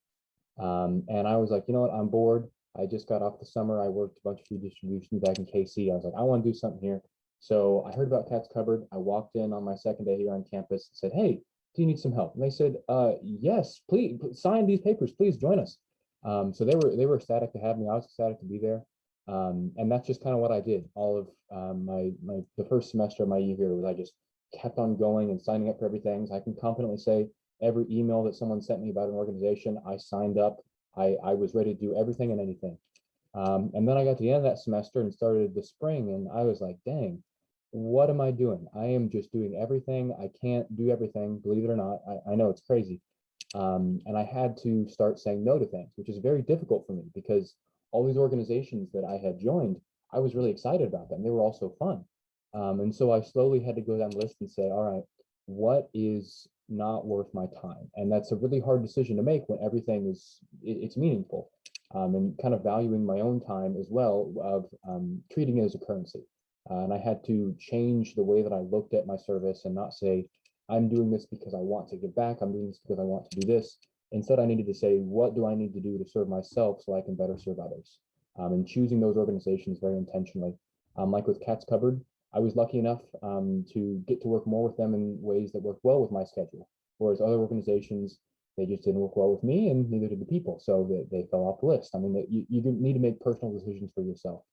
And I was like, you know what, I'm bored. I just got off the summer. I worked a bunch of food distribution back in KC. I was like, I want to do something here. So I heard about Cat's Cupboard. I walked in on my second day here on campus and said, hey, do you need some help? And they said, yes, please sign these papers. Please join us. So they were ecstatic to have me. I was ecstatic to be there. And that's just kind of what I did. All of the first semester of my year here was I just kept on going and signing up for everything. So I can confidently say every email that someone sent me about an organization, I signed up. I was ready to do everything and anything. And then I got to the end of that semester and started the spring, and I was like, dang, what am I doing? I am just doing everything. I can't do everything, believe it or not. I know it's crazy. And I had to start saying no to things, which is very difficult for me, because all these organizations that I had joined, I was really excited about them. They were all so fun. And so I slowly had to go down the list and say, all right, what is not worth my time? And that's a really hard decision to make when everything it's meaningful. And kind of valuing my own time as well, of treating it as a currency. And I had to change the way that I looked at my service and not say, I'm doing this because I want to give back. I'm doing this because I want to do this. Instead, I needed to say, what do I need to do to serve myself so I can better serve others? And choosing those organizations very intentionally. Like with Cat's Cupboard, I was lucky enough to get to work more with them in ways that worked well with my schedule. Whereas other organizations, they just didn't work well with me, and neither did the people. So they fell off the list. I mean, you need to make personal decisions for yourself.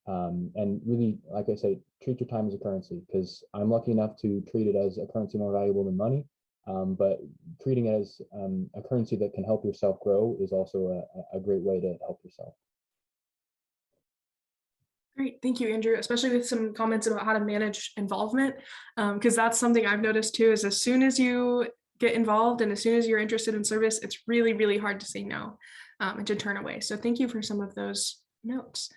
And really, like I say, treat your time as a currency, because I'm lucky enough to treat it as a currency more valuable than money. But treating it as a currency that can help yourself grow is also a great way to help yourself. Great, thank you, Andrew, especially with some comments about how to manage involvement, because that's something I've noticed too, is as soon as you get involved. And as soon as you're interested in service, it's really, really hard to say no and to turn away. So thank you for some of those notes.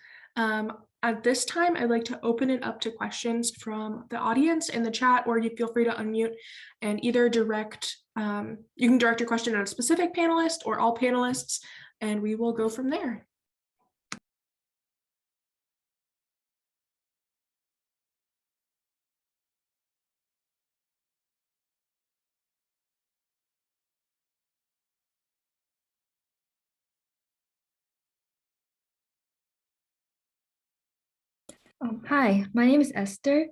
At this time, I'd like to open it up to questions from the audience in the chat, or you feel free to unmute and either direct, you can direct your question at a specific panelist or all panelists, and we will go from there. Hi, my name is Esther.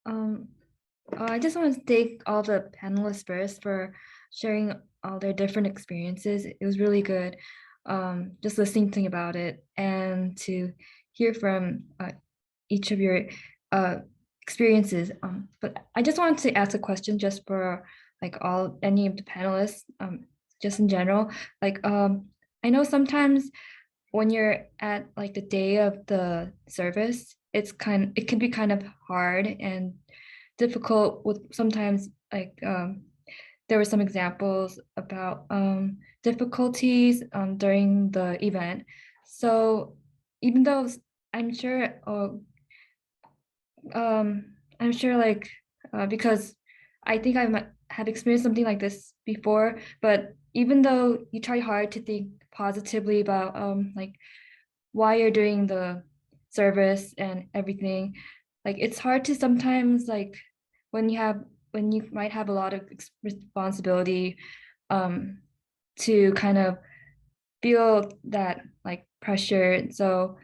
I just want to thank all the panelists first for sharing all their different experiences. It was really good just listening to about it and to hear from each of your experiences. But I just wanted to ask a question just for like any of the panelists, just in general. Like I know sometimes when you're at like the day of the service, it can be kind of hard and difficult with sometimes like there were some examples about difficulties during the event. So even though I'm sure like because I think I have experienced something like this before, but even though you try hard to think positively about like why you're doing the service and everything, like it's hard to sometimes like when you might have a lot of responsibility to kind of feel that like pressure. So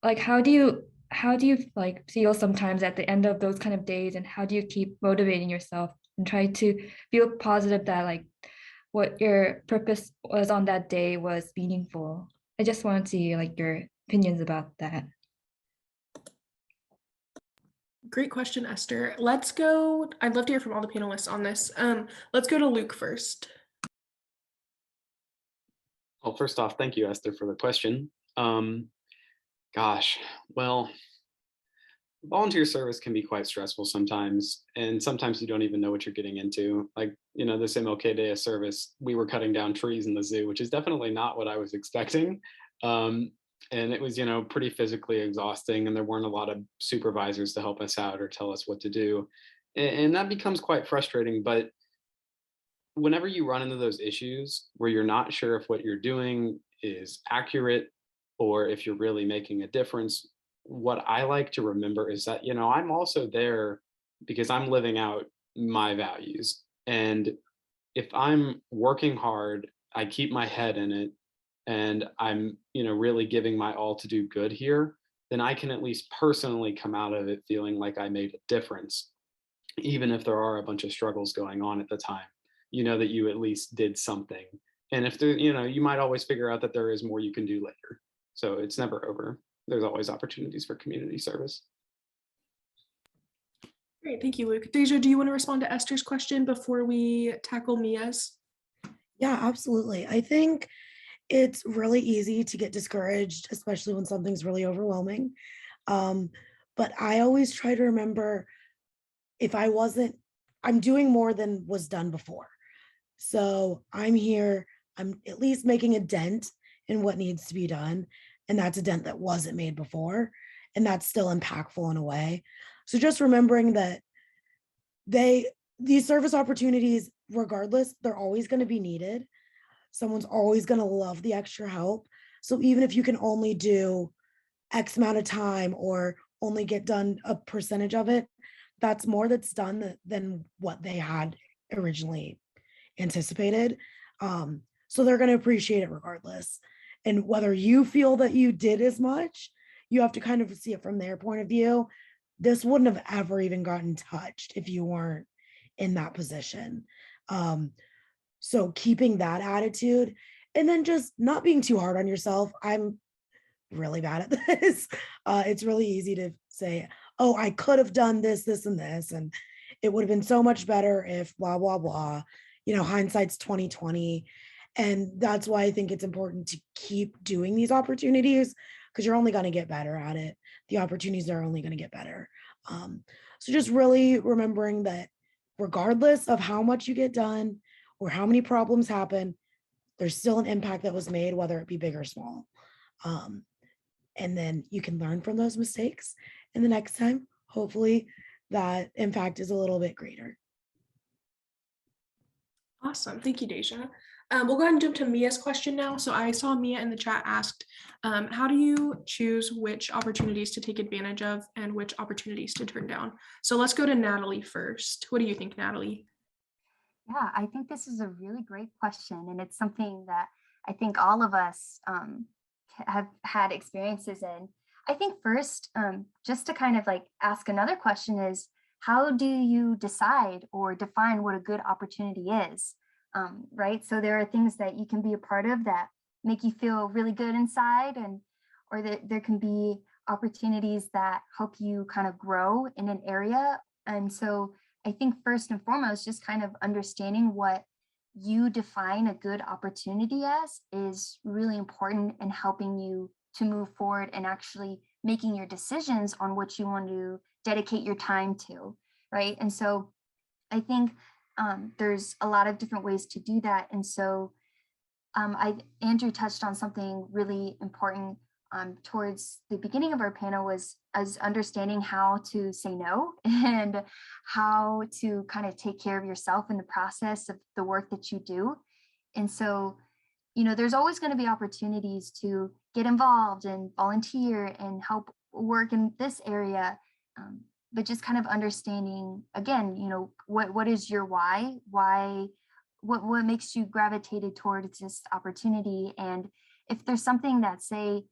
like how do you like feel sometimes at the end of those kind of days, and how do you keep motivating yourself and try to feel positive that like what your purpose was on that day was meaningful? I just want to see like your opinions about that. Great question, Esther. Let's go. I'd love to hear from all the panelists on this. Let's go to Luke first. Well, first off, thank you, Esther, for the question. Gosh, well, volunteer service can be quite stressful sometimes, and sometimes you don't even know what you're getting into. Like, you know, this Mlk Day of Service, we were cutting down trees in the zoo, which is definitely not what I was expecting. And it was, you know, pretty physically exhausting, and there weren't a lot of supervisors to help us out or tell us what to do. And that becomes quite frustrating. But whenever you run into those issues where you're not sure if what you're doing is accurate or if you're really making a difference, what I like to remember is that, you know, I'm also there because I'm living out my values. And if I'm working hard, I keep my head in it, and I'm, you know, really giving my all to do good here, then I can at least personally come out of it feeling like I made a difference, even if there are a bunch of struggles going on at the time. You know that you at least did something. And if there, you know, you might always figure out that there is more you can do later. So it's never over. There's always opportunities for community service. Great, thank you, Luke. Deja, do you want to respond to Esther's question before we tackle Mia's? Yeah, absolutely. I think it's really easy to get discouraged, especially when something's really overwhelming. But I always try to remember, if I'm doing more than was done before. So I'm here, I'm at least making a dent in what needs to be done. And that's a dent that wasn't made before. And that's still impactful in a way. So just remembering that these service opportunities, regardless, they're always going to be needed. Someone's always going to love the extra help. So even if you can only do X amount of time or only get done a percentage of it, that's more that's done than what they had originally anticipated. So they're going to appreciate it regardless. And whether you feel that you did as much, you have to kind of see it from their point of view. This wouldn't have ever even gotten touched if you weren't in that position. So keeping that attitude, and then just not being too hard on yourself. I'm really bad at this. It's really easy to say, oh, I could have done this, this, and this, and it would have been so much better if blah, blah, blah. You know, hindsight's 2020. And that's why I think it's important to keep doing these opportunities, because you're only going to get better at it. The opportunities are only going to get better. So just really remembering that regardless of how much you get done or how many problems happen, there's still an impact that was made, whether it be big or small. And then you can learn from those mistakes. And the next time, hopefully that impact is a little bit greater. Awesome. Thank you, Deja. We'll go ahead and jump to Mia's question now. So I saw Mia in the chat asked, how do you choose which opportunities to take advantage of and which opportunities to turn down? So let's go to Natalie first. What do you think, Natalie? Yeah, I think this is a really great question. And it's something that I think all of us have had experiences in. I think first, just to kind of like ask another question is, how do you decide or define what a good opportunity is, right? So there are things that you can be a part of that make you feel really good inside, or that there can be opportunities that help you kind of grow in an area. And so I think first and foremost, just kind of understanding what you define a good opportunity as is really important in helping you to move forward and actually making your decisions on what you want to dedicate your time to, right? And so I think there's a lot of different ways to do that. And so Andrew touched on something really important towards the beginning of our panel, was as understanding how to say no and how to kind of take care of yourself in the process of the work that you do. And so, you know, there's always going to be opportunities to get involved and volunteer and help work in this area. But just kind of understanding, again, you know, what is your why, what makes you gravitated towards this opportunity? And if there's something that, say,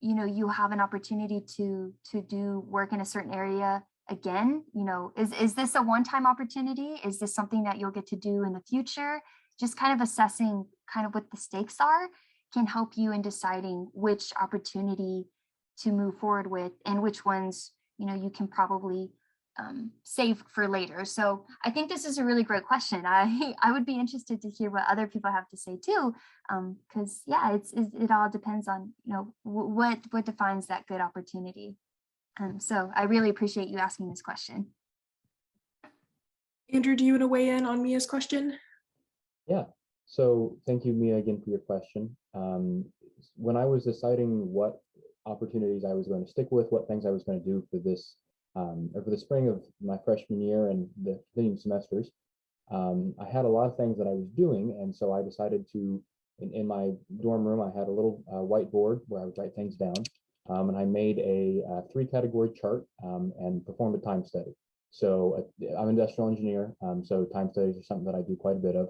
you know, you have an opportunity to do work in a certain area again, you know, is this a one-time opportunity? Is this something that you'll get to do in the future? Just kind of assessing kind of what the stakes are can help you in deciding which opportunity to move forward with and which ones, you know, you can probably save for later. So I think this is a really great question. I would be interested to hear what other people have to say too, because yeah, it all depends on, you know, what defines that good opportunity. So I really appreciate you asking this question. Andrew, do you want to weigh in on Mia's question? Yeah, so thank you, Mia, again for your question. When I was deciding what opportunities I was going to stick with, what things I was going to do for this, or for the spring of my freshman year and the continuing semesters, I had a lot of things that I was doing, and so I decided to, in my dorm room, I had a little whiteboard where I would write things down, and I made a 3-category chart and performed a time study. So I'm an industrial engineer, so time studies are something that I do quite a bit of.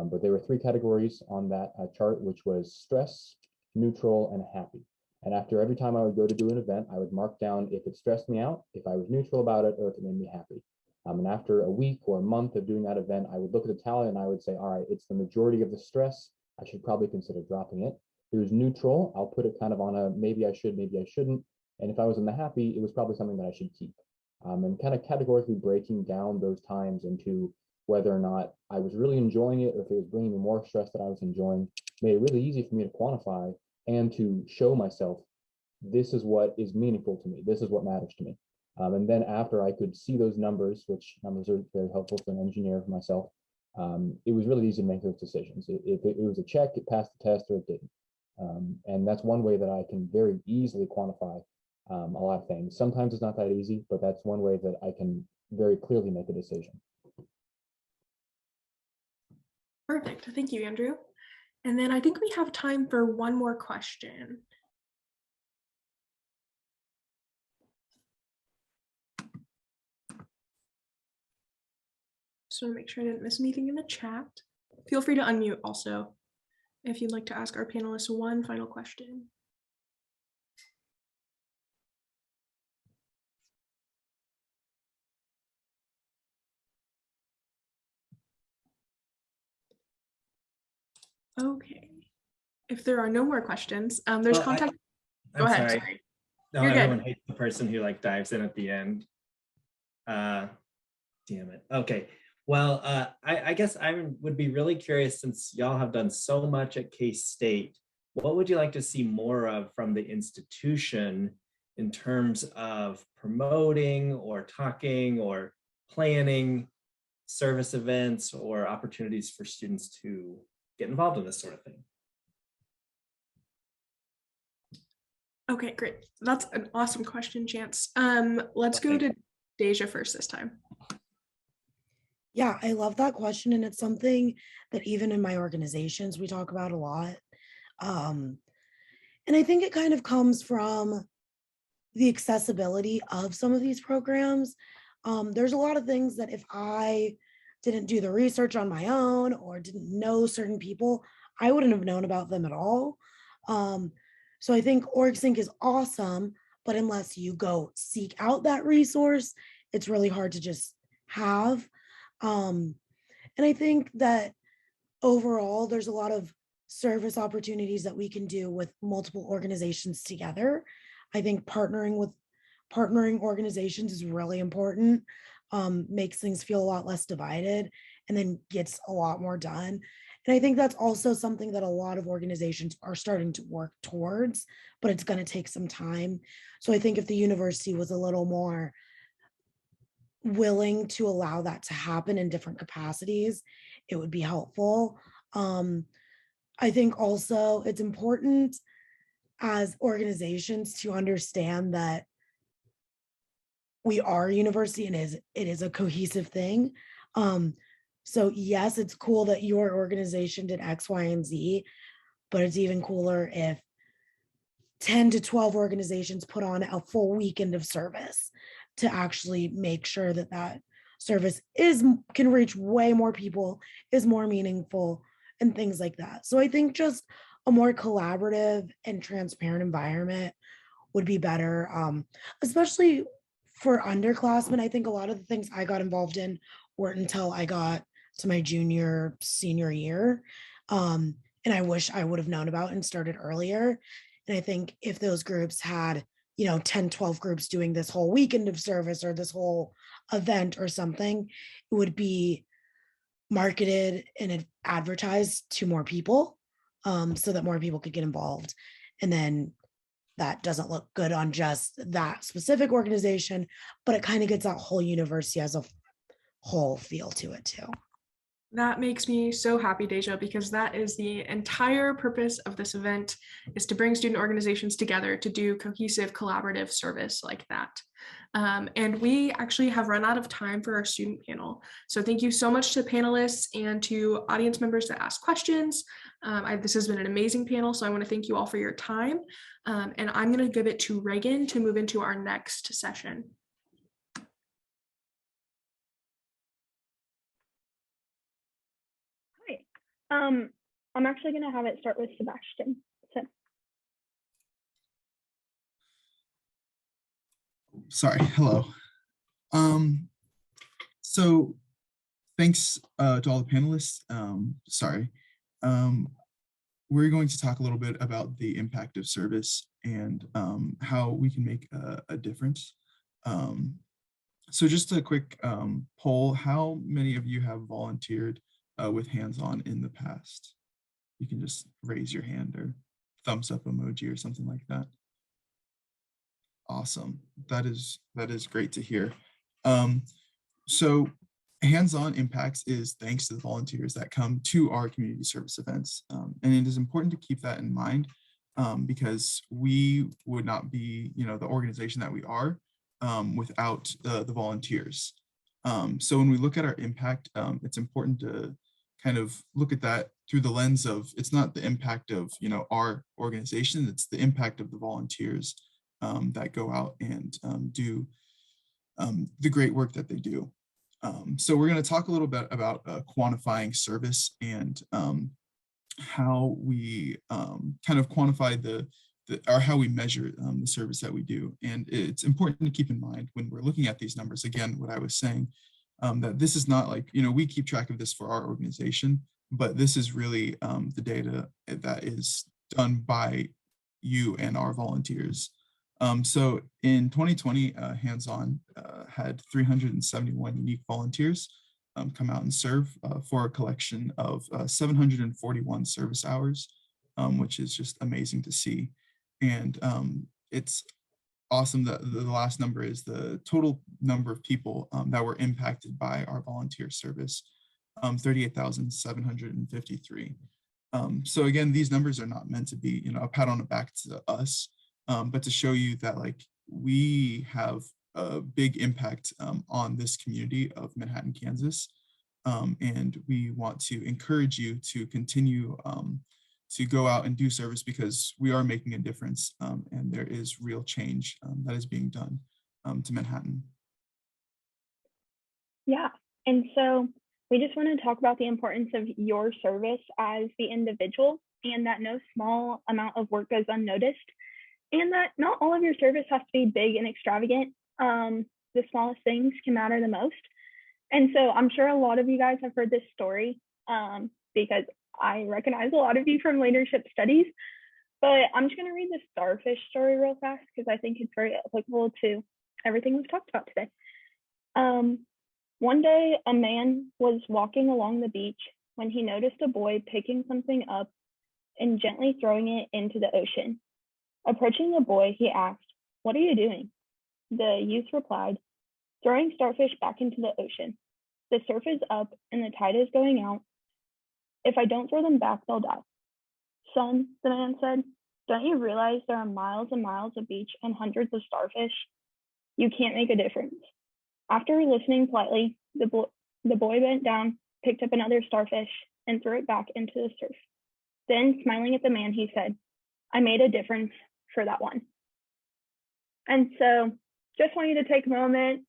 But there were 3 categories on that chart, which was stress, neutral, and happy. And after every time I would go to do an event, I would mark down if it stressed me out, if I was neutral about it, or if it made me happy. And after a week or a month of doing that event, I would look at the tally and I would say, all right, it's the majority of the stress. I should probably consider dropping it. If it was neutral, I'll put it kind of on a maybe I should, maybe I shouldn't. And if I was in the happy, it was probably something that I should keep. And kind of categorically breaking down those times into whether or not I was really enjoying it, or if it was bringing me more stress that I was enjoying, made it really easy for me to quantify and to show myself, this is what is meaningful to me. This is what matters to me. And then after I could see those numbers, which numbers are very helpful for an engineer for myself, it was really easy to make those decisions. If it was a check, it passed the test, or it didn't. And that's one way that I can very easily quantify a lot of things. Sometimes it's not that easy, but that's one way that I can very clearly make a decision. Perfect. Thank you, Andrew. And then I think we have time for one more question. Just want to make sure I didn't miss anything in the chat. Feel free to unmute also if you'd like to ask our panelists one final question. Okay. If there are no more questions, there's contact. Go ahead. Sorry. No, You're everyone good. hates the person who like dives in at the end. Damn it. Okay. Well, I guess I would be really curious, since y'all have done so much at K-State, what would you like to see more of from the institution in terms of promoting or talking or planning service events or opportunities for students to get involved in this sort of thing? Okay, great. That's an awesome question, Chance. Let's go to Deja first this time. Yeah, I love that question. And it's something that even in my organizations, we talk about a lot. And I think it kind of comes from the accessibility of some of these programs. There's a lot of things that if I didn't do the research on my own or didn't know certain people, I wouldn't have known about them at all. So I think OrgSync is awesome, but unless you go seek out that resource, it's really hard to just have. And I think that overall, there's a lot of service opportunities that we can do with multiple organizations together. I think partnering organizations is really important, makes things feel a lot less divided, and then gets a lot more done. And I think that's also something that a lot of organizations are starting to work towards, but it's going to take some time. So I think if the university was a little more willing to allow that to happen in different capacities, it would be helpful. I think also it's important as organizations to understand that we are a university and it is a cohesive thing. So yes, it's cool that your organization did X, Y, and Z, but it's even cooler if 10 to 12 organizations put on a full weekend of service to actually make sure that that service can reach way more people, is more meaningful, and things like that. So I think just a more collaborative and transparent environment would be better, especially for underclassmen. I think a lot of the things I got involved in weren't until I got to my senior year. And I wish I would have known about and started earlier. And I think if those groups had, 10, 12 groups doing this whole weekend of service or this whole event or something, it would be marketed and advertised to more people, so that more people could get involved. And then that doesn't look good on just that specific organization, but it kind of gets that whole university as a whole feel to it too. That makes me so happy, Deja, because that is the entire purpose of this event, is to bring student organizations together to do cohesive, collaborative service like that. And we actually have run out of time for our student panel. So thank you so much to panelists and to audience members that asked questions. This has been an amazing panel, so I want to thank you all for your time. And I'm going to give it to Reagan to move into our next session. I'm actually going to have it start with Sebastian. Sorry, hello. So thanks to all the panelists. We're going to talk a little bit about the impact of service and how we can make a difference. So just a quick poll, how many of you have volunteered with hands-on in the past? You can just raise your hand or thumbs up emoji or something like that. Awesome. That is great to hear. So hands-on impacts is thanks to the volunteers that come to our community service events. And it is important to keep that in mind, because we would not be, the organization that we are without the volunteers. So when we look at our impact, it's important to kind of look at that through the lens of, it's not the impact of, our organization, it's the impact of the volunteers that go out and do the great work that they do. So we're going to talk a little bit about quantifying service and how we kind of quantify or how we measure the service that we do. And it's important to keep in mind when we're looking at these numbers, again, what I was saying, that this is not like, we keep track of this for our organization, but this is really the data that is done by you and our volunteers. So in 2020, HandsOn had 371 unique volunteers come out and serve for a collection of 741 service hours, which is just amazing to see. And it's awesome that the last number is the total number of people that were impacted by our volunteer service, 38,753. So again, these numbers are not meant to be, a pat on the back to us, but to show you that like we have a big impact on this community of Manhattan, Kansas. And we want to encourage you to continue to go out and do service because we are making a difference and there is real change that is being done to Manhattan. Yeah, and so we just want to talk about the importance of your service as the individual, and that no small amount of work goes unnoticed, and that not all of your service has to be big and extravagant. The smallest things can matter the most. And so I'm sure a lot of you guys have heard this story because I recognize a lot of you from leadership studies, but I'm just going to read the Starfish Story real fast because I think it's very applicable to everything we've talked about today. One day, a man was walking along the beach when he noticed a boy picking something up and gently throwing it into the ocean. Approaching the boy, he asked, "What are you doing?" The youth replied, "Throwing starfish back into the ocean. The surf is up and the tide is going out. If I don't throw them back, they'll die." "Son," the man said, "don't you realize there are miles and miles of beach and hundreds of starfish? You can't make a difference." After listening politely, the boy bent down, picked up another starfish, and threw it back into the surf. Then, smiling at the man, he said, "I made a difference for that one." And so, just want you to take a moment,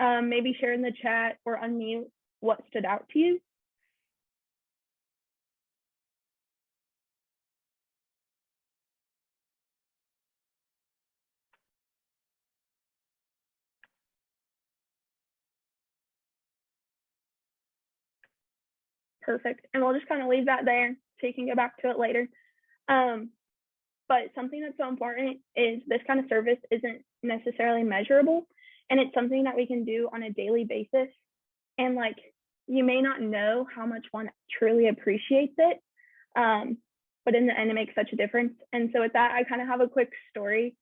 maybe share in the chat or unmute what stood out to you. Perfect. And we'll just kind of leave that there so you can go back to it later. But something that's so important is this kind of service isn't necessarily measurable, and it's something that we can do on a daily basis. And like, you may not know how much one truly appreciates it, but in the end, it makes such a difference. And so with that, I kind of have a quick story.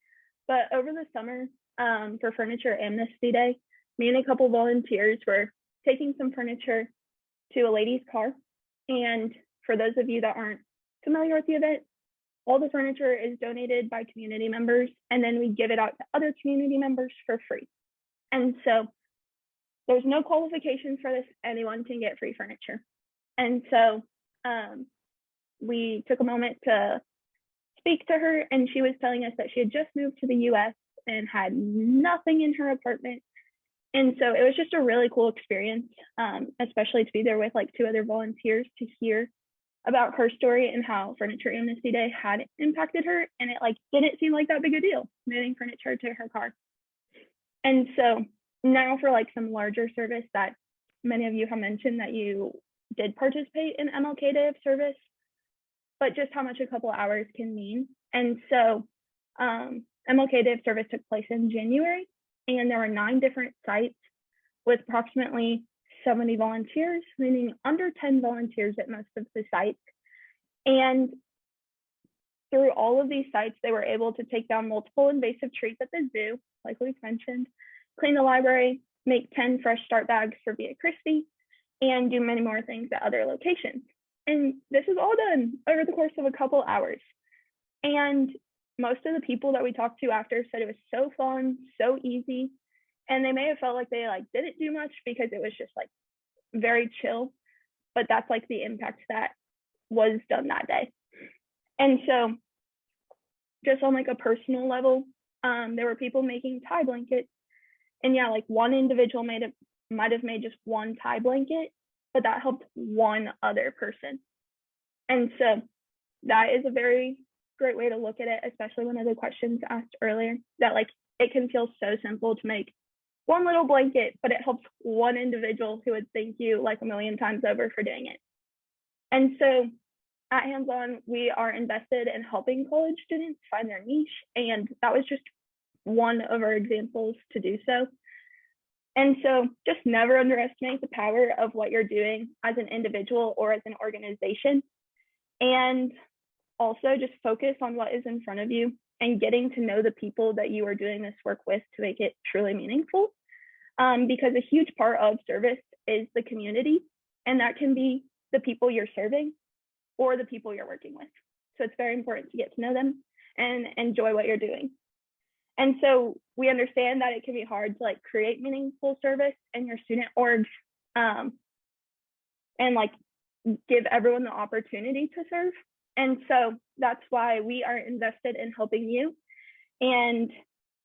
But over the summer, for Furniture Amnesty Day, me and a couple volunteers were taking some furniture to a lady's car. And for those of you that aren't familiar with the event, all the furniture is donated by community members, and then we give it out to other community members for free. And so there's no qualifications for this. Anyone can get free furniture. And so we took a moment to speak to her, and she was telling us that she had just moved to the US and had nothing in her apartment. And so it was just a really cool experience, especially to be there with like 2 other volunteers to hear about her story and how Furniture Amnesty Day had impacted her. And it like didn't seem like that big a deal, moving furniture to her car. And so now for like some larger service that many of you have mentioned that you did participate in Mlk Day of Service, but just how much a couple hours can mean. And so Mlk Day of Service took place in January, and there were 9 different sites with approximately 70 volunteers, meaning under 10 volunteers at most of the sites. And through all of these sites, they were able to take down multiple invasive trees at the zoo, like we've mentioned, clean the library, make 10 fresh start bags for Via Christi, and do many more things at other locations. And this is all done over the course of a couple hours. And most of the people that we talked to after said it was so fun, so easy. And they may have felt like they like didn't do much because it was just like very chill, but that's like the impact that was done that day. And so just on like a personal level, there were people making tie blankets, and yeah, like one individual might have made just one tie blanket, but that helped one other person. And so that is a very great way to look at it, especially one of the questions asked earlier, that like it can feel so simple to make one little blanket, but it helps one individual who would thank you like a million times over for doing it. And so at HandsOn, we are invested in helping college students find their niche, and that was just one of our examples to do so. And so just never underestimate the power of what you're doing as an individual or as an organization. And also just focus on what is in front of you and getting to know the people that you are doing this work with to make it truly meaningful. Because a huge part of service is the community, and that can be the people you're serving or the people you're working with. So it's very important to get to know them and enjoy what you're doing. And so we understand that it can be hard to like create meaningful service in your student orgs and like give everyone the opportunity to serve. And so that's why we are invested in helping you and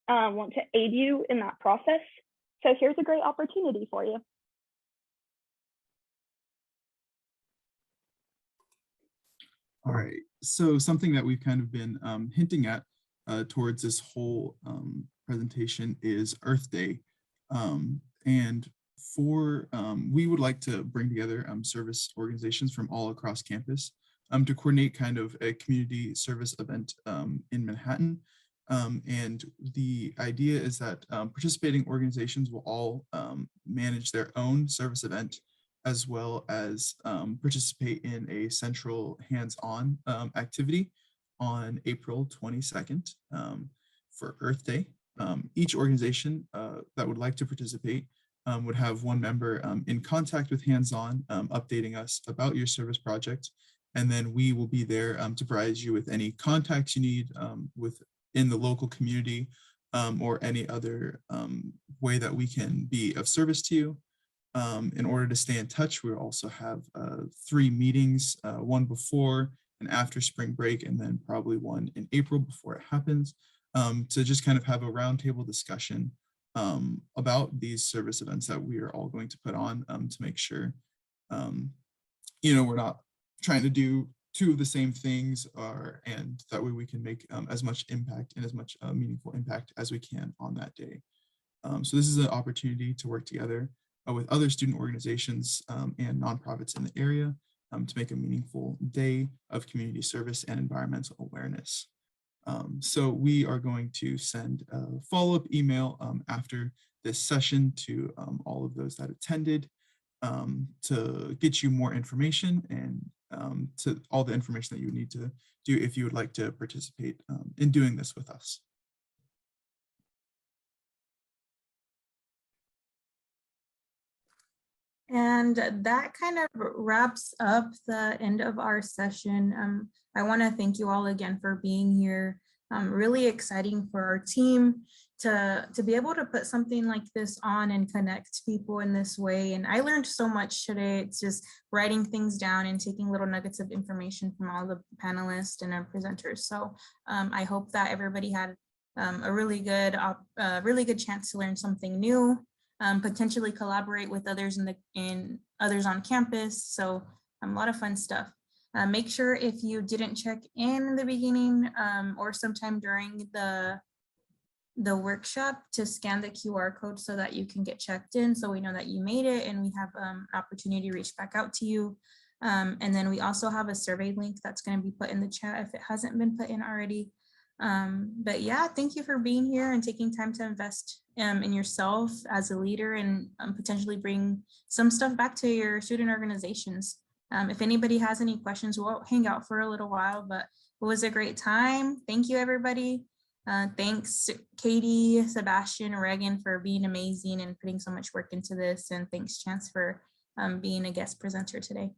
want to aid you in that process. So here's a great opportunity for you. All right, so something that we've kind of been hinting at towards this whole presentation is Earth Day. And we would like to bring together service organizations from all across campus to coordinate kind of a community service event in Manhattan. And the idea is that participating organizations will all manage their own service event, as well as participate in a central hands-on activity on April 22nd for Earth Day. Each organization that would like to participate would have one member in contact with Hands-On, updating us about your service project. And then we will be there to provide you with any contacts you need in the local community or any other way that we can be of service to you. In order to stay in touch, we also have 3 meetings, one before and after spring break, and then probably one in April before it happens, to just kind of have a roundtable discussion about these service events that we are all going to put on to make sure, we're not trying to do 2 of the same things, and that way we can make as much impact and as much meaningful impact as we can on that day. So this is an opportunity to work together with other student organizations and nonprofits in the area to make a meaningful day of community service and environmental awareness. So we are going to send a follow-up email after this session to all of those that attended to get you more information and to all the information that you would need to do if you would like to participate in doing this with us. And that kind of wraps up the end of our session. I want to thank you all again for being here. Really exciting for our team to be able to put something like this on and connect people in this way. And I learned so much today. It's just writing things down and taking little nuggets of information from all the panelists and our presenters. So I hope that everybody had a really good chance to learn something new. Potentially collaborate with others others on campus. So a lot of fun stuff. Make sure if you didn't check in the beginning or sometime during the workshop to scan the QR code so that you can get checked in, so we know that you made it and we have an opportunity to reach back out to you. And then we also have a survey link that's going to be put in the chat if it hasn't been put in already. But yeah, thank you for being here and taking time to invest in yourself as a leader and potentially bring some stuff back to your student organizations. If anybody has any questions, we'll hang out for a little while, but it was a great time. Thank you, everybody. Thanks, Katie, Sebastian, Reagan, for being amazing and putting so much work into this. And thanks, Chance, for being a guest presenter today.